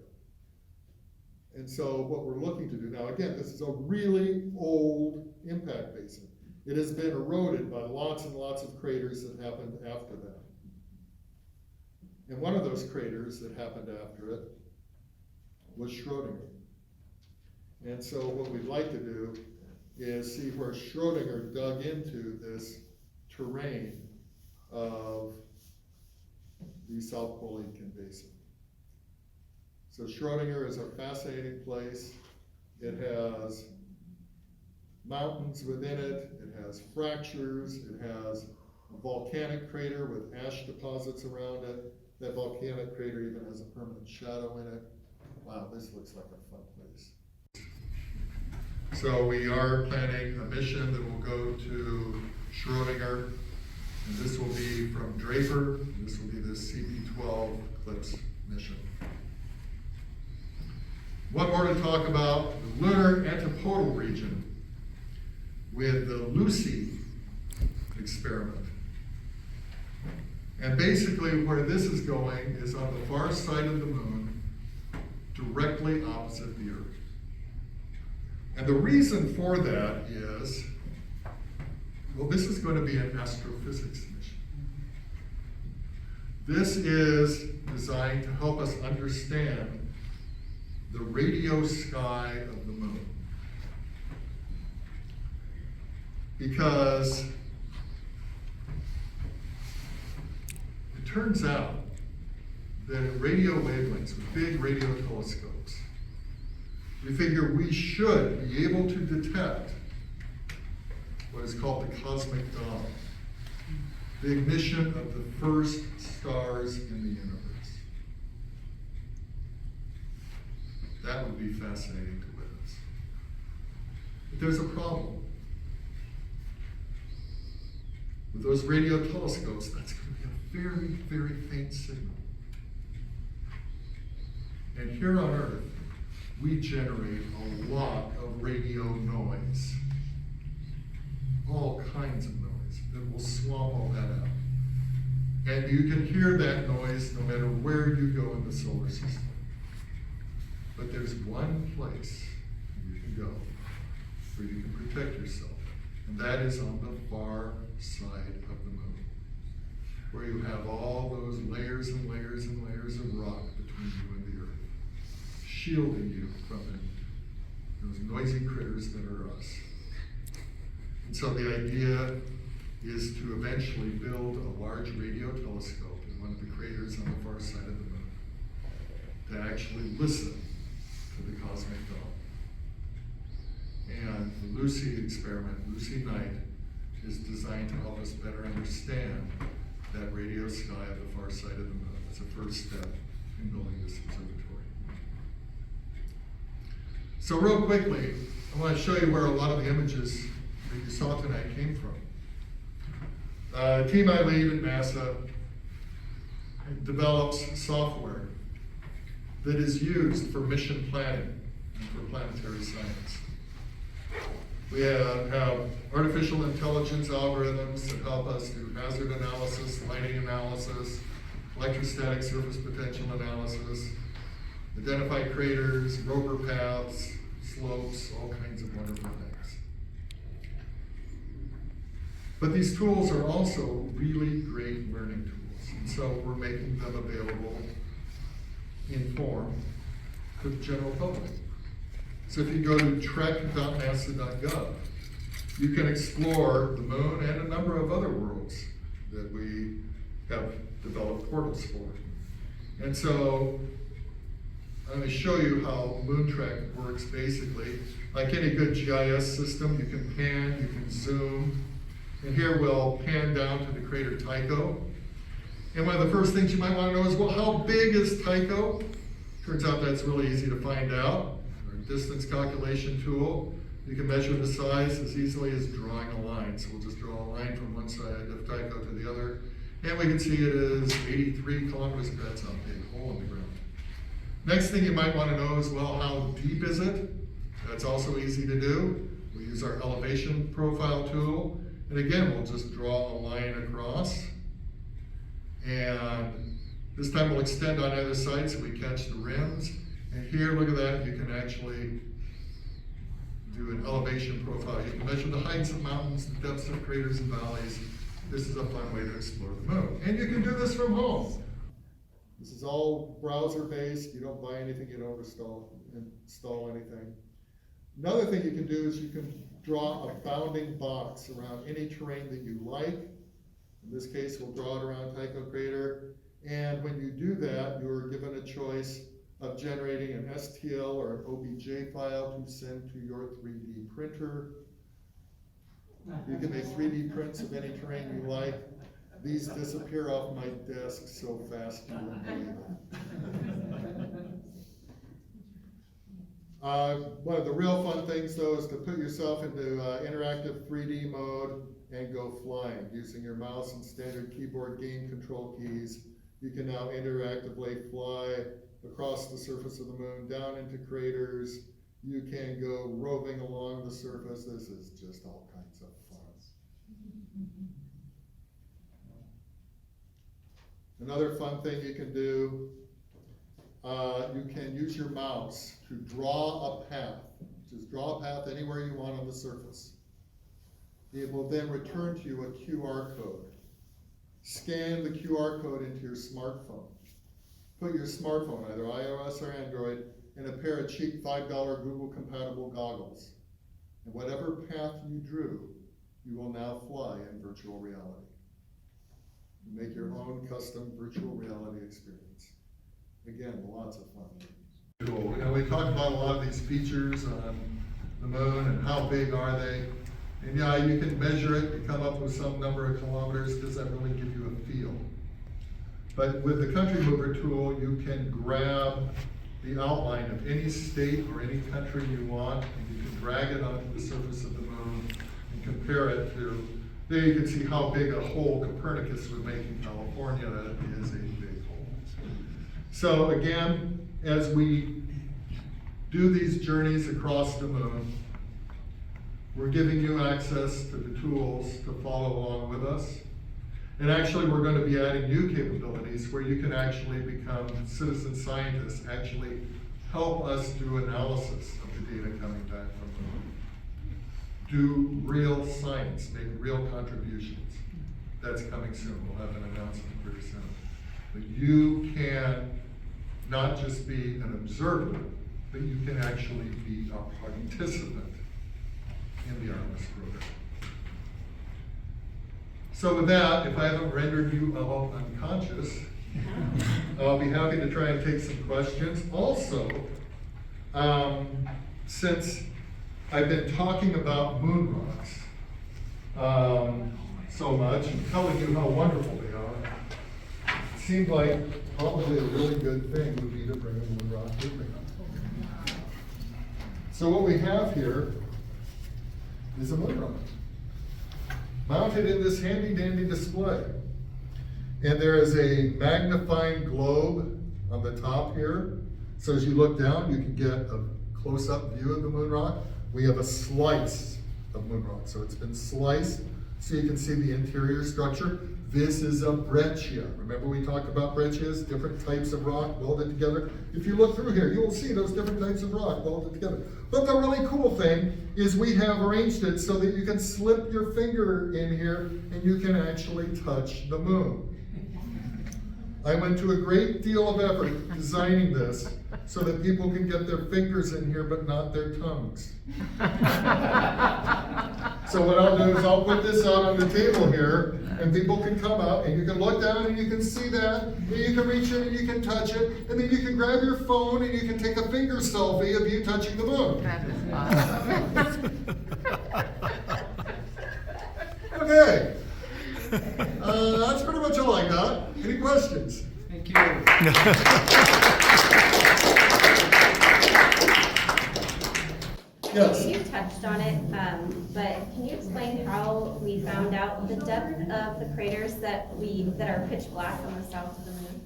And so what we're looking to do now, again, this is a really old impact basin. It has been eroded by lots and lots of craters that happened after that. And one of those craters that happened after it was Schrödinger. And so what we'd like to do is see where Schrödinger dug into this terrain of the South Pole Aitken Basin. So Schrödinger is a fascinating place. It has mountains within it. It has fractures. It has a volcanic crater with ash deposits around it. That volcanic crater even has a permanent shadow in it. Wow, this looks like a fun place. So we are planning a mission that will go to Schrödinger, and this will be from Draper. This will be the CP12 CLIPS mission. One more to talk about, the lunar antipodal region with the Lucy experiment. And basically where this is going is on the far side of the moon, directly opposite the Earth. And the reason for that is, well, this is going to be an astrophysics mission. This is designed to help us understand the radio sky of the moon. Because it turns out that at radio wavelengths, with big radio telescopes, we figure we should be able to detect what is called the cosmic dawn, the ignition of the first stars in the universe. That would be fascinating to witness. But there's a problem. With those radio telescopes, that's going to be a very, very faint signal. And here on Earth, we generate a lot of radio noise. All kinds of noise that will swamp all that out. And you can hear that noise no matter where you go in the solar system. But there's one place you can go where you can protect yourself, and that is on the far side of the moon, where you have all those layers and layers and layers of rock between you and the Earth, shielding you from those noisy critters that are us. And so the idea is to eventually build a large radio telescope in one of the craters on the far side of the moon to actually listen to the cosmic dawn. And the Lucy experiment, Lucy Night, is designed to help us better understand that radio sky of the far side of the moon as a first step in building this observatory. So real quickly, I want to show you where a lot of the images that you saw tonight came from. The team I lead at NASA develops software that is used for mission planning and for planetary science. We have artificial intelligence algorithms that help us do hazard analysis, lighting analysis, electrostatic surface potential analysis, identify craters, rover paths, slopes, all kinds of wonderful things. But these tools are also really great learning tools, and so we're making them available in form to the general public. So if you go to trek.nasa.gov, you can explore the moon and a number of other worlds that we have developed portals for. And so I'm going to show you how MoonTrek works basically. Like any good GIS system, you can pan, you can zoom. And here we'll pan down to the crater Tycho. And one of the first things you might want to know is, well, how big is Tycho? Turns out that's really easy to find out. Our distance calculation tool, you can measure the size as easily as drawing a line. So we'll just draw a line from one side of Tycho to the other. And we can see it is 83 kilometers, that's a big hole in the ground. Next thing you might want to know is, well, how deep is it? That's also easy to do. We use our elevation profile tool. And again, we'll just draw a line across. And this time we'll extend on either side so we catch the rims. And here, look at that, you can actually do an elevation profile. You can measure the heights of mountains, the depths of craters and valleys. This is a fun way to explore the moon. And you can do this from home. This is all browser-based. You don't buy anything, you don't install anything. Another thing you can do is you can draw a bounding box around any terrain that you like. In this case, we'll draw it around Tycho Crater. And when you do that, you're given a choice of generating an STL or an OBJ file to send to your 3D printer. You can make 3D prints of any terrain you like. These disappear off my desk so fast you won't believe it. One of the real fun things though is to put yourself into interactive 3D mode and go flying. Using your mouse and standard keyboard game control keys, you can now interactively fly across the surface of the moon, down into craters. You can go roving along the surface. This is just all kinds of fun. Another fun thing you can do, you can use your mouse to draw a path. Just draw a path anywhere you want on the surface. It will then return to you a QR code. Scan the QR code into your smartphone. Put your smartphone, either iOS or Android, in a pair of cheap $5 Google compatible goggles. And whatever path you drew, you will now fly in virtual reality. You make your own custom virtual reality experience. Again, lots of fun. Cool. You know, we talked about a lot of these features on the moon and how big are they. And yeah, you can measure it, you come up with some number of kilometers. Does that really give you a feel? But with the Country Mover tool, you can grab the outline of any state or any country you want, and you can drag it onto the surface of the moon and compare it to, there you can see how big a hole Copernicus would make in California. That is a big hole. So again, as we do these journeys across the moon, we're giving you access to the tools to follow along with us. And actually, we're going to be adding new capabilities where you can actually become citizen scientists, actually help us do analysis of the data coming back from the moon. Do real science, make real contributions. That's coming soon. We'll have an announcement very soon. But you can not just be an observer, but you can actually be a participant in the Artemis program. So with that, if I haven't rendered you all unconscious, I'll be happy to try and take some questions. Also, since I've been talking about moon rocks so much and telling you how wonderful they are, it seemed like probably a really good thing would be to bring a moon rock with me. So what we have here is a moon rock, mounted in this handy dandy display. And there is a magnifying globe on the top here. So as you look down, you can get a close-up view of the moon rock. We have a slice of moon rock. So it's been sliced so you can see the interior structure. This is a breccia. Remember we talked about breccias, different types of rock welded together. If you look through here, you will see those different types of rock welded together. But the really cool thing is we have arranged it so that you can slip your finger in here and you can actually touch the moon. I went to a great deal of effort designing this so that people can get their fingers in here but not their tongues. So what I'll do is I'll put this out on the table here and people can come out and you can look down and you can see that, and you can reach in and you can touch it, and then you can grab your phone and you can take a finger selfie of you touching the moon. That is awesome. Okay. That's pretty much all I got. Any questions? Thank you. Yes. You touched on it, but can you explain how we found out the depth of the craters that are pitch black on the south of the moon?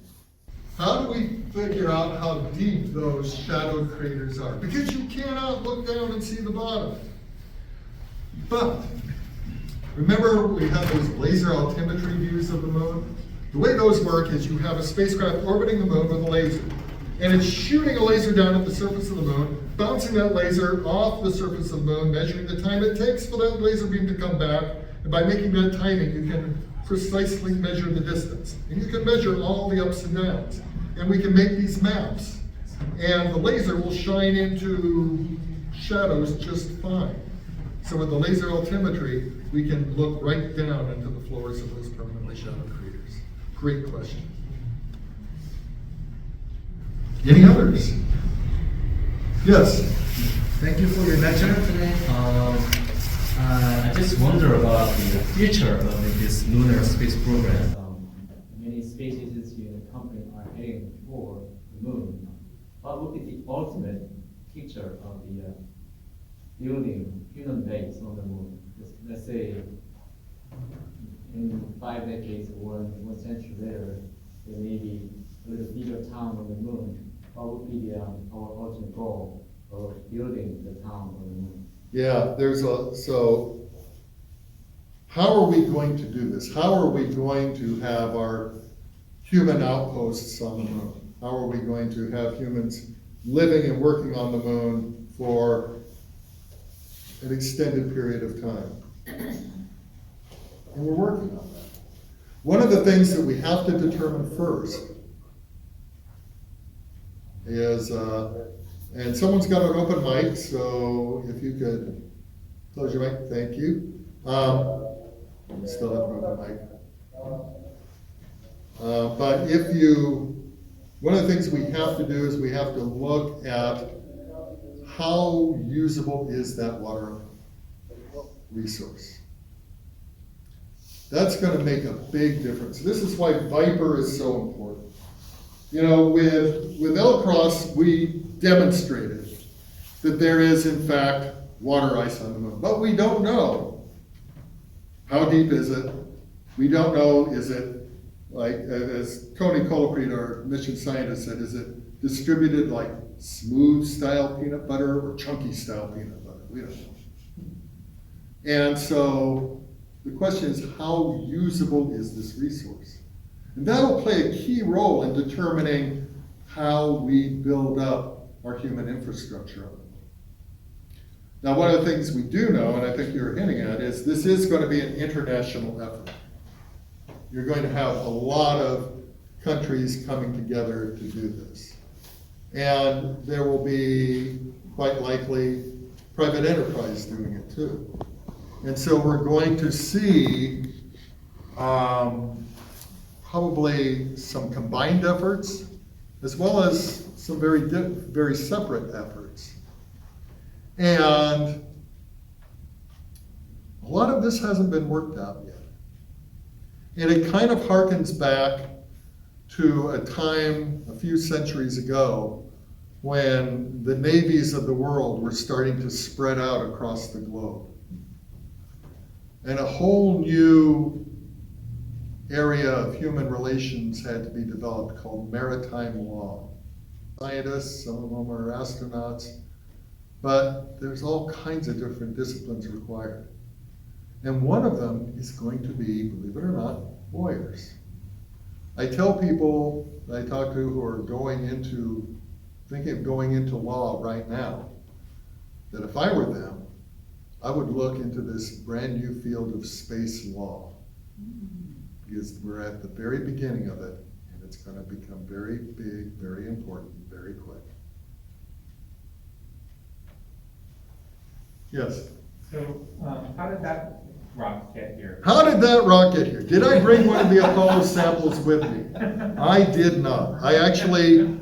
How do we figure out how deep those shadowed craters are? Because you cannot look down and see the bottom. But remember we have those laser altimetry views of the moon? The way those work is you have a spacecraft orbiting the moon with a laser. And it's shooting a laser down at the surface of the moon, bouncing that laser off the surface of the moon, measuring the time it takes for that laser beam to come back. And by making that timing, you can precisely measure the distance. And you can measure all the ups and downs. And we can make these maps. And the laser will shine into shadows just fine. So with the laser altimetry, we can look right down into the floors of those permanently shadowed craters. Great question. Any others? Yes. Thank you for your lecture today. I just wonder about the future of this lunar space program. Many space agencies and companies are heading for the moon. What would be the ultimate picture of the building human base on the moon? Let's say in 5 decades or one century later, there may be a little bigger town on the moon. What would be our ultimate goal of building the town on the moon? Yeah, so how are we going to do this? How are we going to have our human outposts on the moon? How are we going to have humans living and working on the moon for an extended period of time? And we're working on that. One of the things that we have to determine first is, and someone's got an open mic, so if you could close your mic, thank you. You still have an open mic. But if you, one of the things we have to do is we have to look at how usable is that water resource. That's gonna make a big difference. This is why Viper is so important. You know, with L-Cross, we demonstrated that there is in fact water ice on the moon, but we don't know how deep is it. We don't know, is it like, as Tony Colaprete, our mission scientist, said, is it distributed like smooth style peanut butter or chunky style peanut butter? We don't know. And so the question is, how usable is this resource? And that'll play a key role in determining how we build up our human infrastructure on it. Now, one of the things we do know, and I think you're hinting at, is this is going to be an international effort. You're going to have a lot of countries coming together to do this. And there will be, quite likely, private enterprise doing it too. And so we're going to see probably some combined efforts, as well as some very separate efforts. And a lot of this hasn't been worked out yet. And it kind of harkens back to a time a few centuries ago when the navies of the world were starting to spread out across the globe. And a whole new area of human relations had to be developed called maritime law. Scientists, some of them are astronauts, but there's all kinds of different disciplines required. And one of them is going to be, believe it or not, lawyers. I tell people that I talk to who are thinking of going into law right now, that if I were them, I would look into this brand new field of space law. Because we're at the very beginning of it, and it's gonna become very big, very important, very quick. Yes? So, how did that rock get here? How did that rock get here? Did I bring one of the Apollo samples with me? I did not. I actually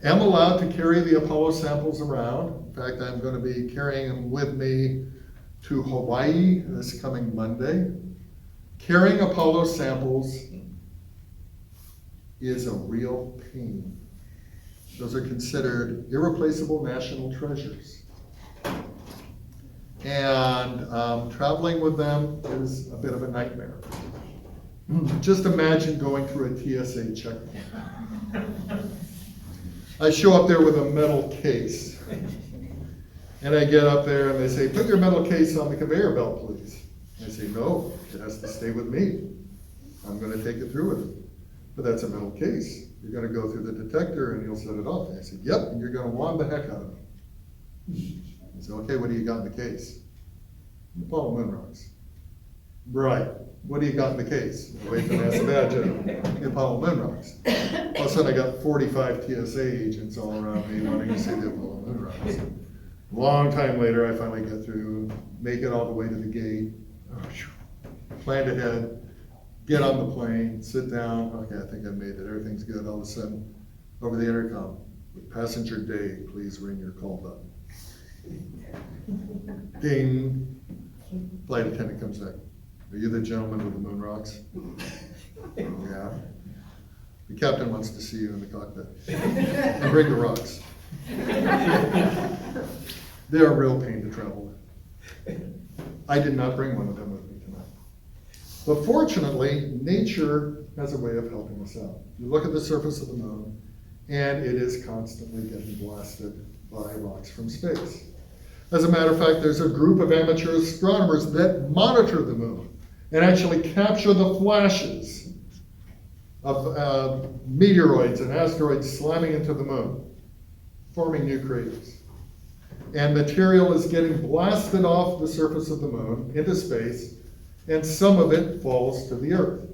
am allowed to carry the Apollo samples around. In fact, I'm gonna be carrying them with me to Hawaii this coming Monday. Carrying Apollo samples is a real pain. Those are considered irreplaceable national treasures. And traveling with them is a bit of a nightmare. Just imagine going through a TSA checkpoint. I show up there with a metal case. And I get up there and they say, put your metal case on the conveyor belt, please. I say, no, it has to stay with me. I'm gonna take it through with it. But that's a metal case. You're gonna go through the detector and you'll set it off. And I said, yep, and you're gonna wand the heck out of me. I said, okay, what do you got in the case? The Apollo moon rocks. Right, what do you got in the case? Wait till I ask the badge. The Apollo moon rocks. All of a sudden I got 45 TSA agents all around me wanting to see the Apollo moon rocks. Long time later, I finally get through, make it all the way to the gate. Planned ahead, get on the plane, sit down, okay, I think I made it, everything's good. All of a sudden, over the intercom, with passenger Dave, please ring your call button. Ding, flight attendant comes back. Are you the gentleman with the moon rocks? Yeah. The captain wants to see you in the cockpit. And bring the rocks. They're a real pain to travel with. I did not bring one of them with me tonight. But fortunately, nature has a way of helping us out. You look at the surface of the moon, and it is constantly getting blasted by rocks from space. As a matter of fact, there's a group of amateur astronomers that monitor the moon and actually capture the flashes of meteoroids and asteroids slamming into the moon, forming new craters. And material is getting blasted off the surface of the moon into space, and some of it falls to the earth.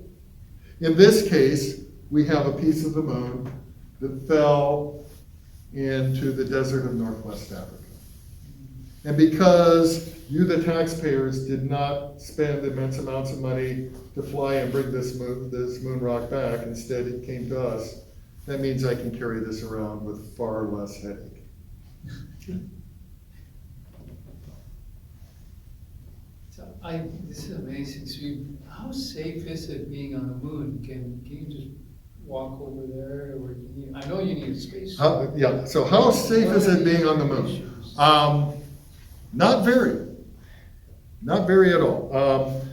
In this case, we have a piece of the moon that fell into the desert of Northwest Africa. And because you, the taxpayers, did not spend immense amounts of money to fly and bring this moon rock back, instead it came to us, that means I can carry this around with far less headache. So this is amazing, so how safe is it being on the moon? Can you just walk over there, or I know you need a space. Yeah, so how safe is it being on the moon? Not very. Not very at all.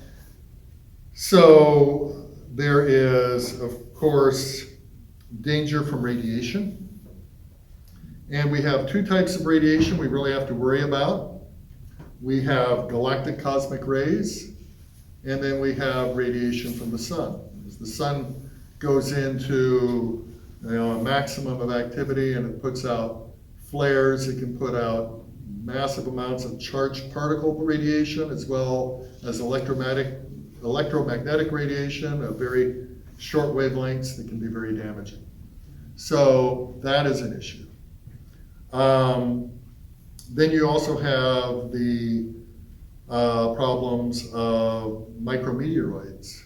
So there is, of course, danger from radiation. And we have two types of radiation we really have to worry about. We have galactic cosmic rays, and then we have radiation from the sun. As the sun goes into a maximum of activity and it puts out flares, it can put out massive amounts of charged particle radiation as well as electromagnetic radiation of very short wavelengths that can be very damaging. So that is an issue. Then you also have the problems of micrometeoroids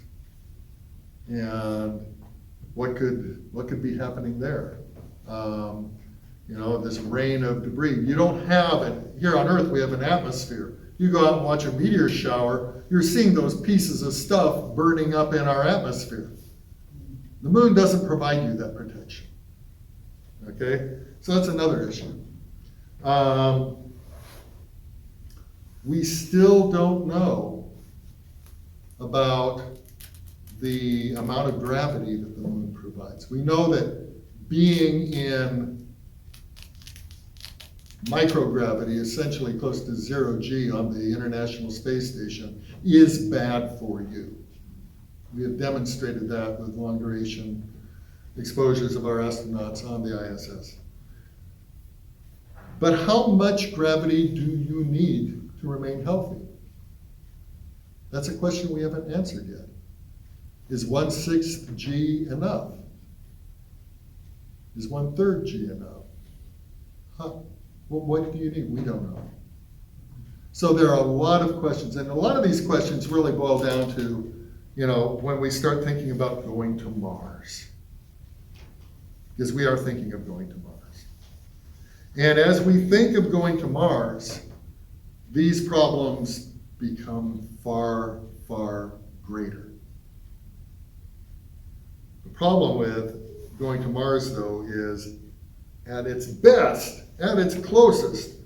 and what could be happening there. This rain of debris. You don't have it. Here on Earth, we have an atmosphere. You go out and watch a meteor shower, you're seeing those pieces of stuff burning up in our atmosphere. The moon doesn't provide you that protection. Okay? So that's another issue. We still don't know about the amount of gravity that the moon provides. We know that being in microgravity, essentially close to 0 G on the International Space Station, is bad for you. We have demonstrated that with long duration exposures of our astronauts on the ISS. But how much gravity do you need to remain healthy? That's a question we haven't answered yet. Is 1/6 G enough? Is 1/3 G enough? Well, what do you need? We don't know. So there are a lot of questions, and a lot of these questions really boil down to, when we start thinking about going to Mars. Because we are thinking of going to Mars. And as we think of going to Mars, these problems become far, far greater. The problem with going to Mars, though, is at its best, at its closest,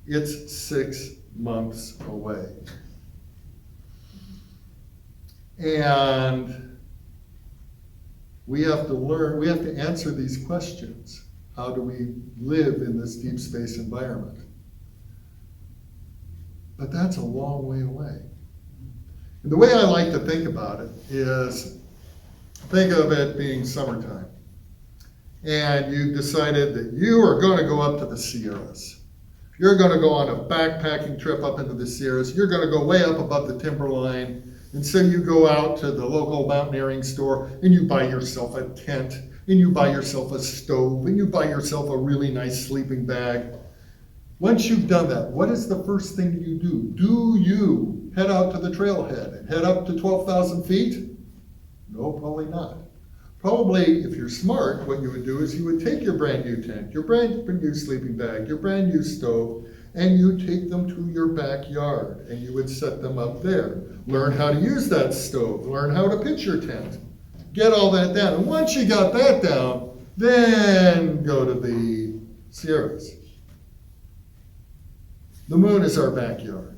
it's 6 months away. And we have to answer these questions. How do we live in this deep space environment? But that's a long way away. And the way I like to think about it is, think of it being summertime. And you decided that you are going to go up to the Sierras. You're going to go on a backpacking trip up into the Sierras. You're going to go way up above the timberline. And so you go out to the local mountaineering store and you buy yourself a tent, and you buy yourself a stove, and you buy yourself a really nice sleeping bag. Once you've done that, what is the first thing you do? Do you head out to the trailhead and head up to 12,000 feet? No, probably not. Probably, if you're smart, what you would do is you would take your brand new tent, your brand new sleeping bag, your brand new stove, and you take them to your backyard, and you would set them up there. Learn how to use that stove, learn how to pitch your tent, get all that down. And once you got that down, then go to the Sierras. The moon is our backyard.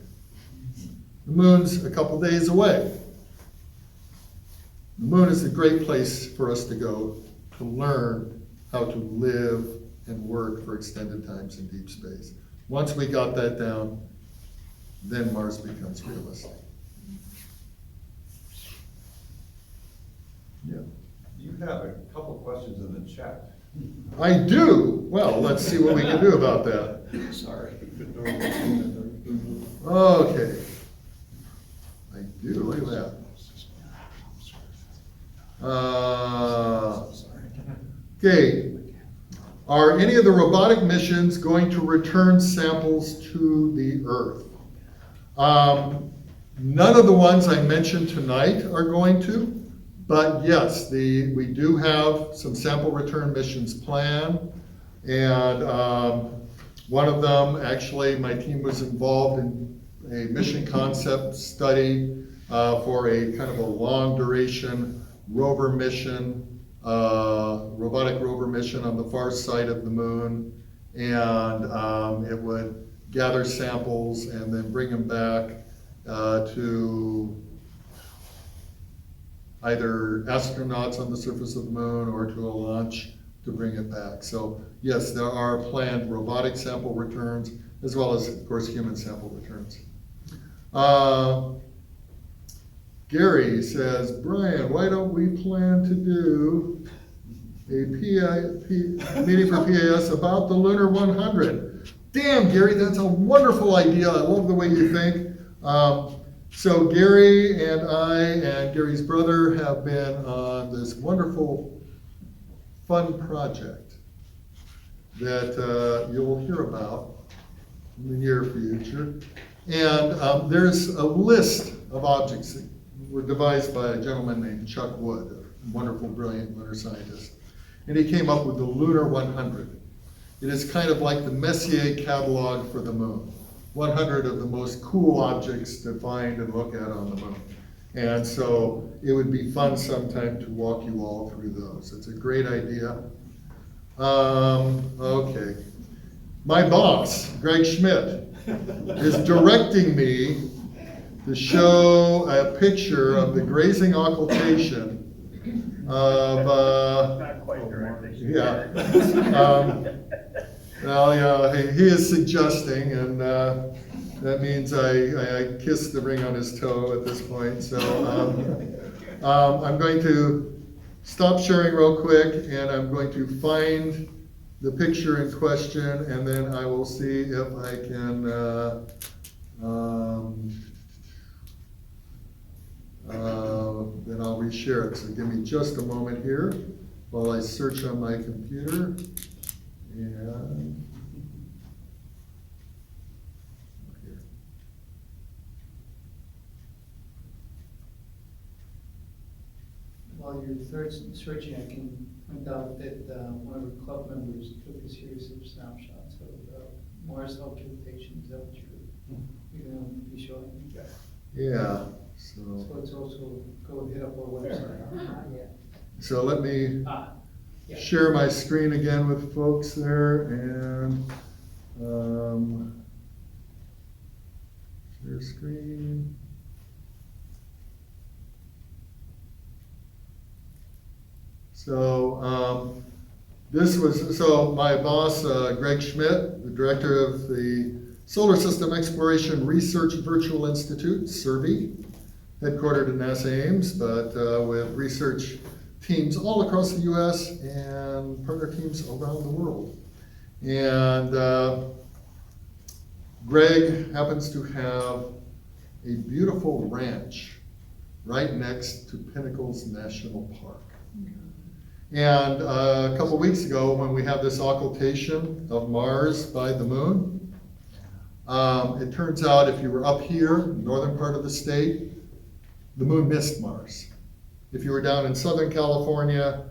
The moon's a couple days away. The moon is a great place for us to go to learn how to live and work for extended times in deep space. Once we got that down, then Mars becomes realistic. Yeah. Do you You have a couple questions in the chat. I do. Well, let's see what we can do about that. Sorry. Okay. I do, look at that. Okay. Are any of the robotic missions going to return samples to the Earth? None of the ones I mentioned tonight are going to, but yes, we do have some sample return missions planned. And one of them, actually, my team was involved in a mission concept study for a kind of a long duration rover mission, robotic rover mission on the far side of the moon. And it would gather samples and then bring them back to either astronauts on the surface of the moon or to a launch to bring it back. So yes, there are planned robotic sample returns as well as, of course, human sample returns. Gary says, Brian, why don't we plan to do a meeting for PAS about the Lunar 100? Damn, Gary, that's a wonderful idea. I love the way you think. So Gary and I and Gary's brother have been on this wonderful, fun project that you'll hear about in the near future. And there's a list of objects that were devised by a gentleman named Chuck Wood, a wonderful, brilliant lunar scientist. And he came up with the Lunar 100. It is kind of like the Messier catalog for the moon. 100 of the most cool objects to find and look at on the moon. And so it would be fun sometime to walk you all through those. It's a great idea. Okay. My boss, Greg Schmidt, is directing me to show a picture of the grazing occultation of, Not quite directly. yeah. Well, yeah, he is suggesting, and that means I kissed the ring on his toe at this point. So I'm going to stop sharing real quick, and I'm going to find the picture in question, and then I will see if I can then I'll reshare it. So give me just a moment here while I search on my computer. And here. While you're searching, I can point out that one of our club members took a series of snapshots of Mars occultation. Is that what you're going to be showing? Yeah. So it's also, go hit up our website. So let me Yeah. share my screen again with folks there, and share screen. So my boss, Greg Schmidt, the director of the Solar System Exploration Research Virtual Institute, SERVI, headquartered in NASA Ames, but with research teams all across the US and partner teams around the world. And Greg happens to have a beautiful ranch right next to Pinnacles National Park. And a couple weeks ago, when we had this occultation of Mars by the moon, it turns out if you were up here, northern part of the state, the moon missed Mars. If you were down in Southern California,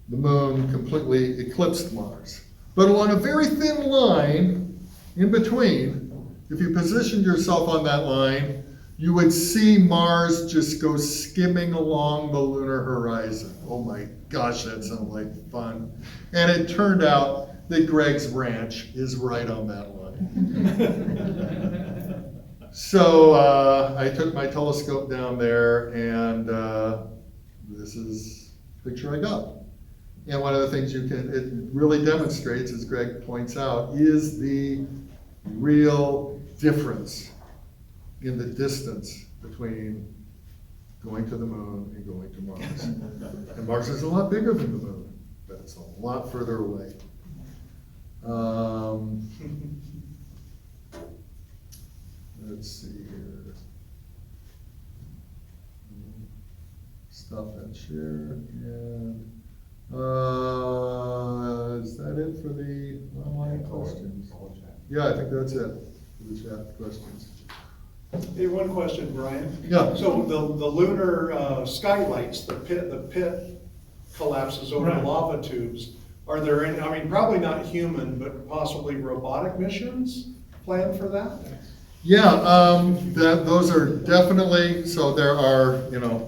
the moon completely eclipsed Mars. But along a very thin line in between, if you positioned yourself on that line, you would see Mars just go skimming along the lunar horizon. Oh my gosh, that sounds like fun. And it turned out that Greg's ranch is right on that line. So I took my telescope down there, and this is the picture I got. And one of the things it really demonstrates, as Greg points out, is the real difference in the distance between going to the moon and going to Mars. And Mars is a lot bigger than the moon, but it's a lot further away. Let's see here. Stop that share, and, is that it for the online questions? Yeah, I think that's it for the chat questions. Hey, one question, Brian. Yeah. So the lunar skylights, the pit collapses over Right. lava tubes. Are there any, I mean, probably not human, but possibly robotic missions planned for that? Yeah, those are definitely, so there are, you know,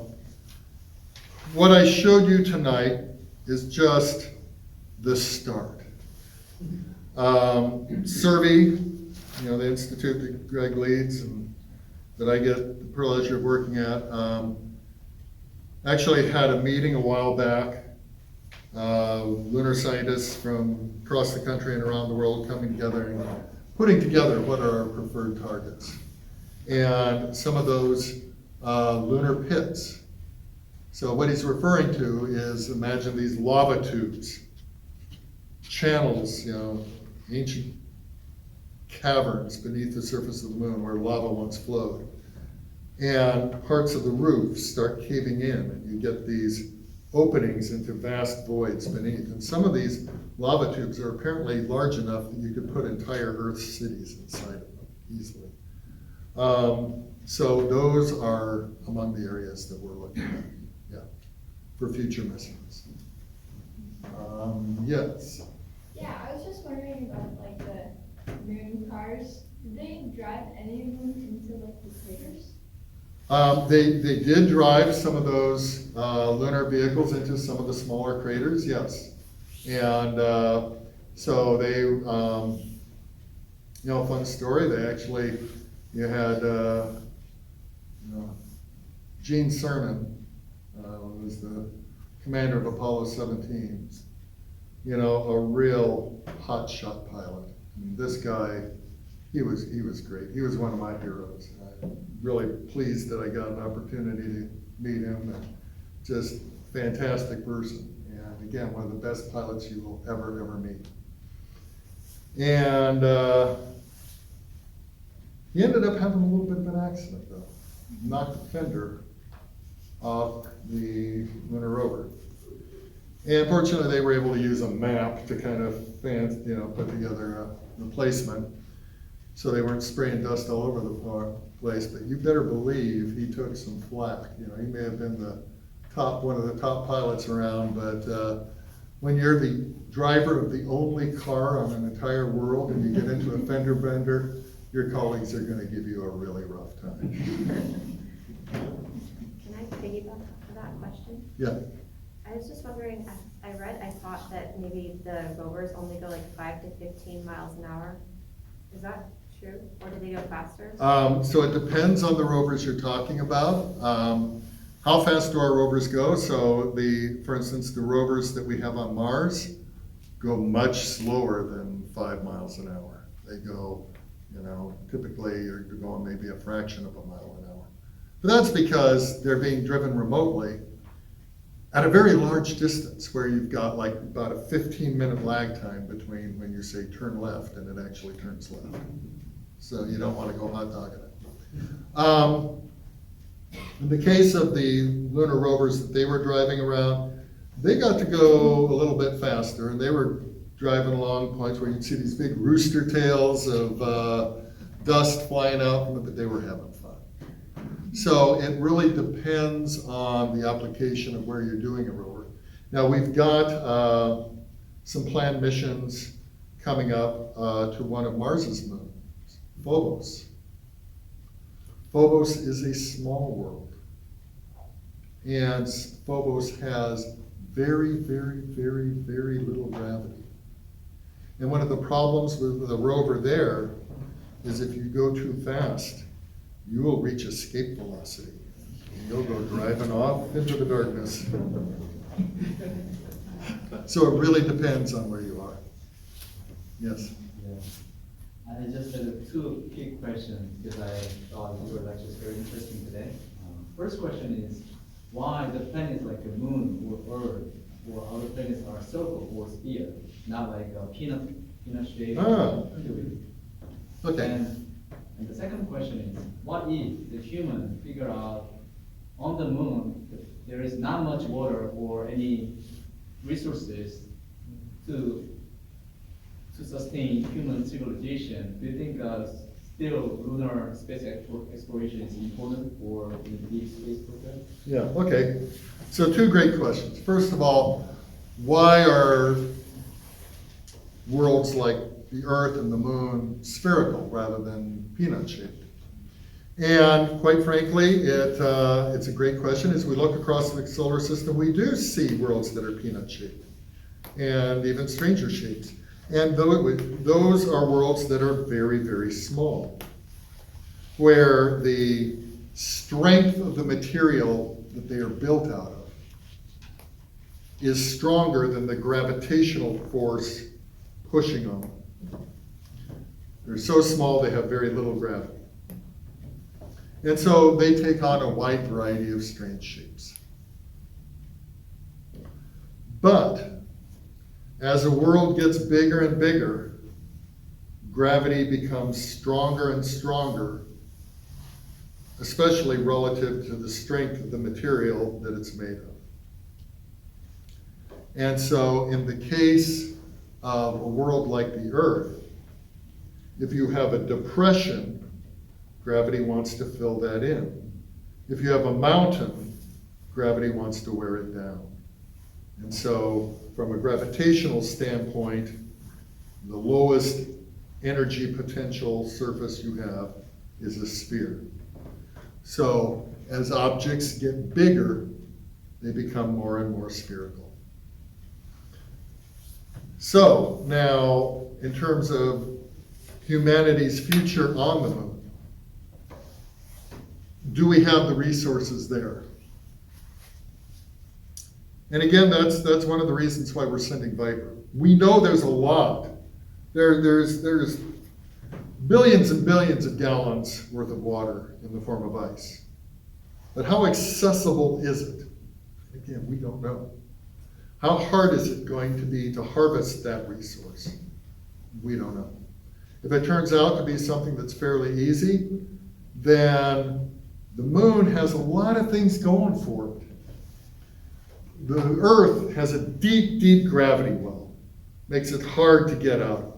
what I showed you tonight is just the start. Survey, you know, the institute that Greg leads and that I get the privilege of working at, actually had a meeting a while back. Lunar scientists from across the country and around the world coming together and putting together what are our preferred targets. And some of those lunar pits. So what he's referring to is, imagine these lava tubes, channels, you know, ancient caverns beneath the surface of the moon where lava once flowed. And parts of the roof start caving in, and you get these openings into vast voids beneath. And some of these lava tubes are apparently large enough that you could put entire Earth cities inside of them easily. So those are among the areas that we're looking at, yeah, for future missions. Yes. Yeah, I was just wondering about like the moon cars. Did they drive any of them into like the craters? They did drive some of those lunar vehicles into some of the smaller craters, yes. And so they, you know, fun story, they actually, you had, you know, Gene Cernan, was the commander of Apollo 17. You know, a real hotshot pilot. And this guy, he was great. He was one of my heroes. I'm really pleased that I got an opportunity to meet him. And just fantastic person. And again, one of the best pilots you will ever meet. And he ended up having a little bit of an accident though. Knocked the fender off the lunar rover. And fortunately, they were able to use a map to kind of, you know, put together a replacement, so they weren't spraying dust all over the place. But you better believe he took some flack. You know, he may have been one of the top pilots around, but when you're the driver of the only car on an entire world and you get into a fender bender, your colleagues are going to give you a really rough time. Can I piggyback that question? Yeah. I was just wondering, I thought that maybe the rovers only go like 5 to 15 miles an hour. Is that true? Or do they go faster? So it depends on the rovers you're talking about. How fast do our rovers go? So for instance, the rovers that we have on Mars go much slower than 5 miles an hour. They go, you know, typically you're going maybe a fraction of a mile an hour. But that's because they're being driven remotely at a very large distance where you've got like about a 15-minute lag time between when you say turn left and it actually turns left. So you don't want to go hot dogging it. In the case of the lunar rovers that they were driving around, they got to go a little bit faster, and they were driving along points where you'd see these big rooster tails of dust flying out from them, but they were having fun. So it really depends on the application of where you're doing a rover. Now we've got some planned missions coming up to one of Mars's moons, Phobos. Phobos is a small world. And Phobos has very, very, very, very little gravity. And one of the problems with the rover there is if you go too fast, you will reach escape velocity. And you'll go driving off into the darkness. So it really depends on where you are. Yes? Yeah. I just had two quick questions because I thought your lecture was very interesting today. first question is, why the planets like the moon or Earth or other planets are circle or sphere, not like a peanut shape? Ah. Okay. And the second question is, what if the human figure out on the moon that there is not much water or any resources to sustain human civilization? Do you think still lunar space exploration is important for the deep space program? Yeah, okay. So two great questions. First of all, why are worlds like the Earth and the Moon spherical rather than peanut-shaped? And quite frankly, it's a great question. As we look across the solar system, we do see worlds that are peanut-shaped and even stranger shapes. And those are worlds that are very, very small, where the strength of the material that they are built out of is stronger than the gravitational force pushing on them. They're so small, they have very little gravity. And so they take on a wide variety of strange shapes. But as a world gets bigger and bigger, gravity becomes stronger and stronger, especially relative to the strength of the material that it's made of. And so in the case of a world like the Earth, if you have a depression, gravity wants to fill that in. If you have a mountain, gravity wants to wear it down. And so from a gravitational standpoint, the lowest energy potential surface you have is a sphere. So as objects get bigger, they become more and more spherical. So now, in terms of humanity's future on the moon, do we have the resources there? And again, that's one of the reasons why we're sending Viper. We know there's a lot. There's billions and billions of gallons worth of water in the form of ice. But how accessible is it? Again, we don't know. How hard is it going to be to harvest that resource? We don't know. If it turns out to be something that's fairly easy, then the moon has a lot of things going for it. The Earth has a deep, deep gravity well. Makes it hard to get out of.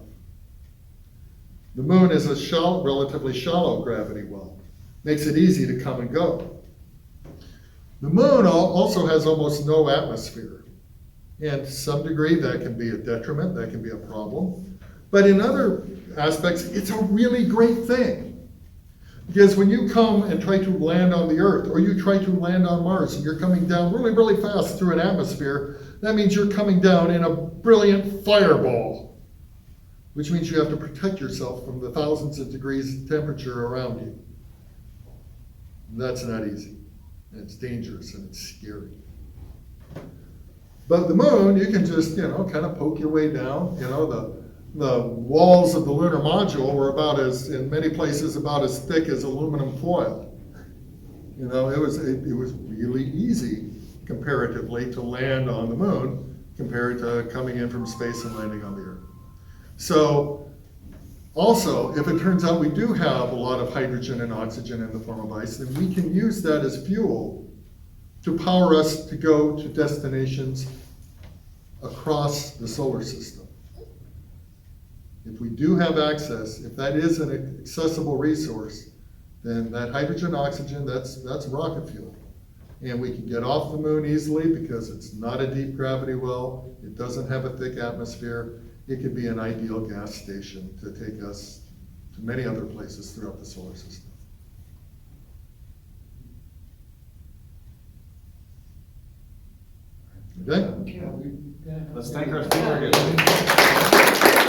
The moon is a relatively shallow gravity well. Makes it easy to come and go. The moon also has almost no atmosphere. And to some degree, that can be a detriment, that can be a problem. But in other aspects, it's a really great thing. Because when you come and try to land on the Earth, or you try to land on Mars, and you're coming down really, really fast through an atmosphere, that means you're coming down in a brilliant fireball, which means you have to protect yourself from the thousands of degrees of temperature around you. And that's not easy. And it's dangerous and it's scary. But the moon, you can just, kind of poke your way down. The walls of the lunar module were in many places, about as thick as aluminum foil. It was really easy, comparatively, to land on the moon compared to coming in from space and landing on the Earth. So, also, if it turns out we do have a lot of hydrogen and oxygen in the form of ice, then we can use that as fuel to power us to go to destinations across the solar system. If we do have access, if that is an accessible resource, then that hydrogen, oxygen, that's rocket fuel. And we can get off the moon easily because it's not a deep gravity well, it doesn't have a thick atmosphere. It could be an ideal gas station to take us to many other places throughout the solar system. Okay? Let's thank our speaker again.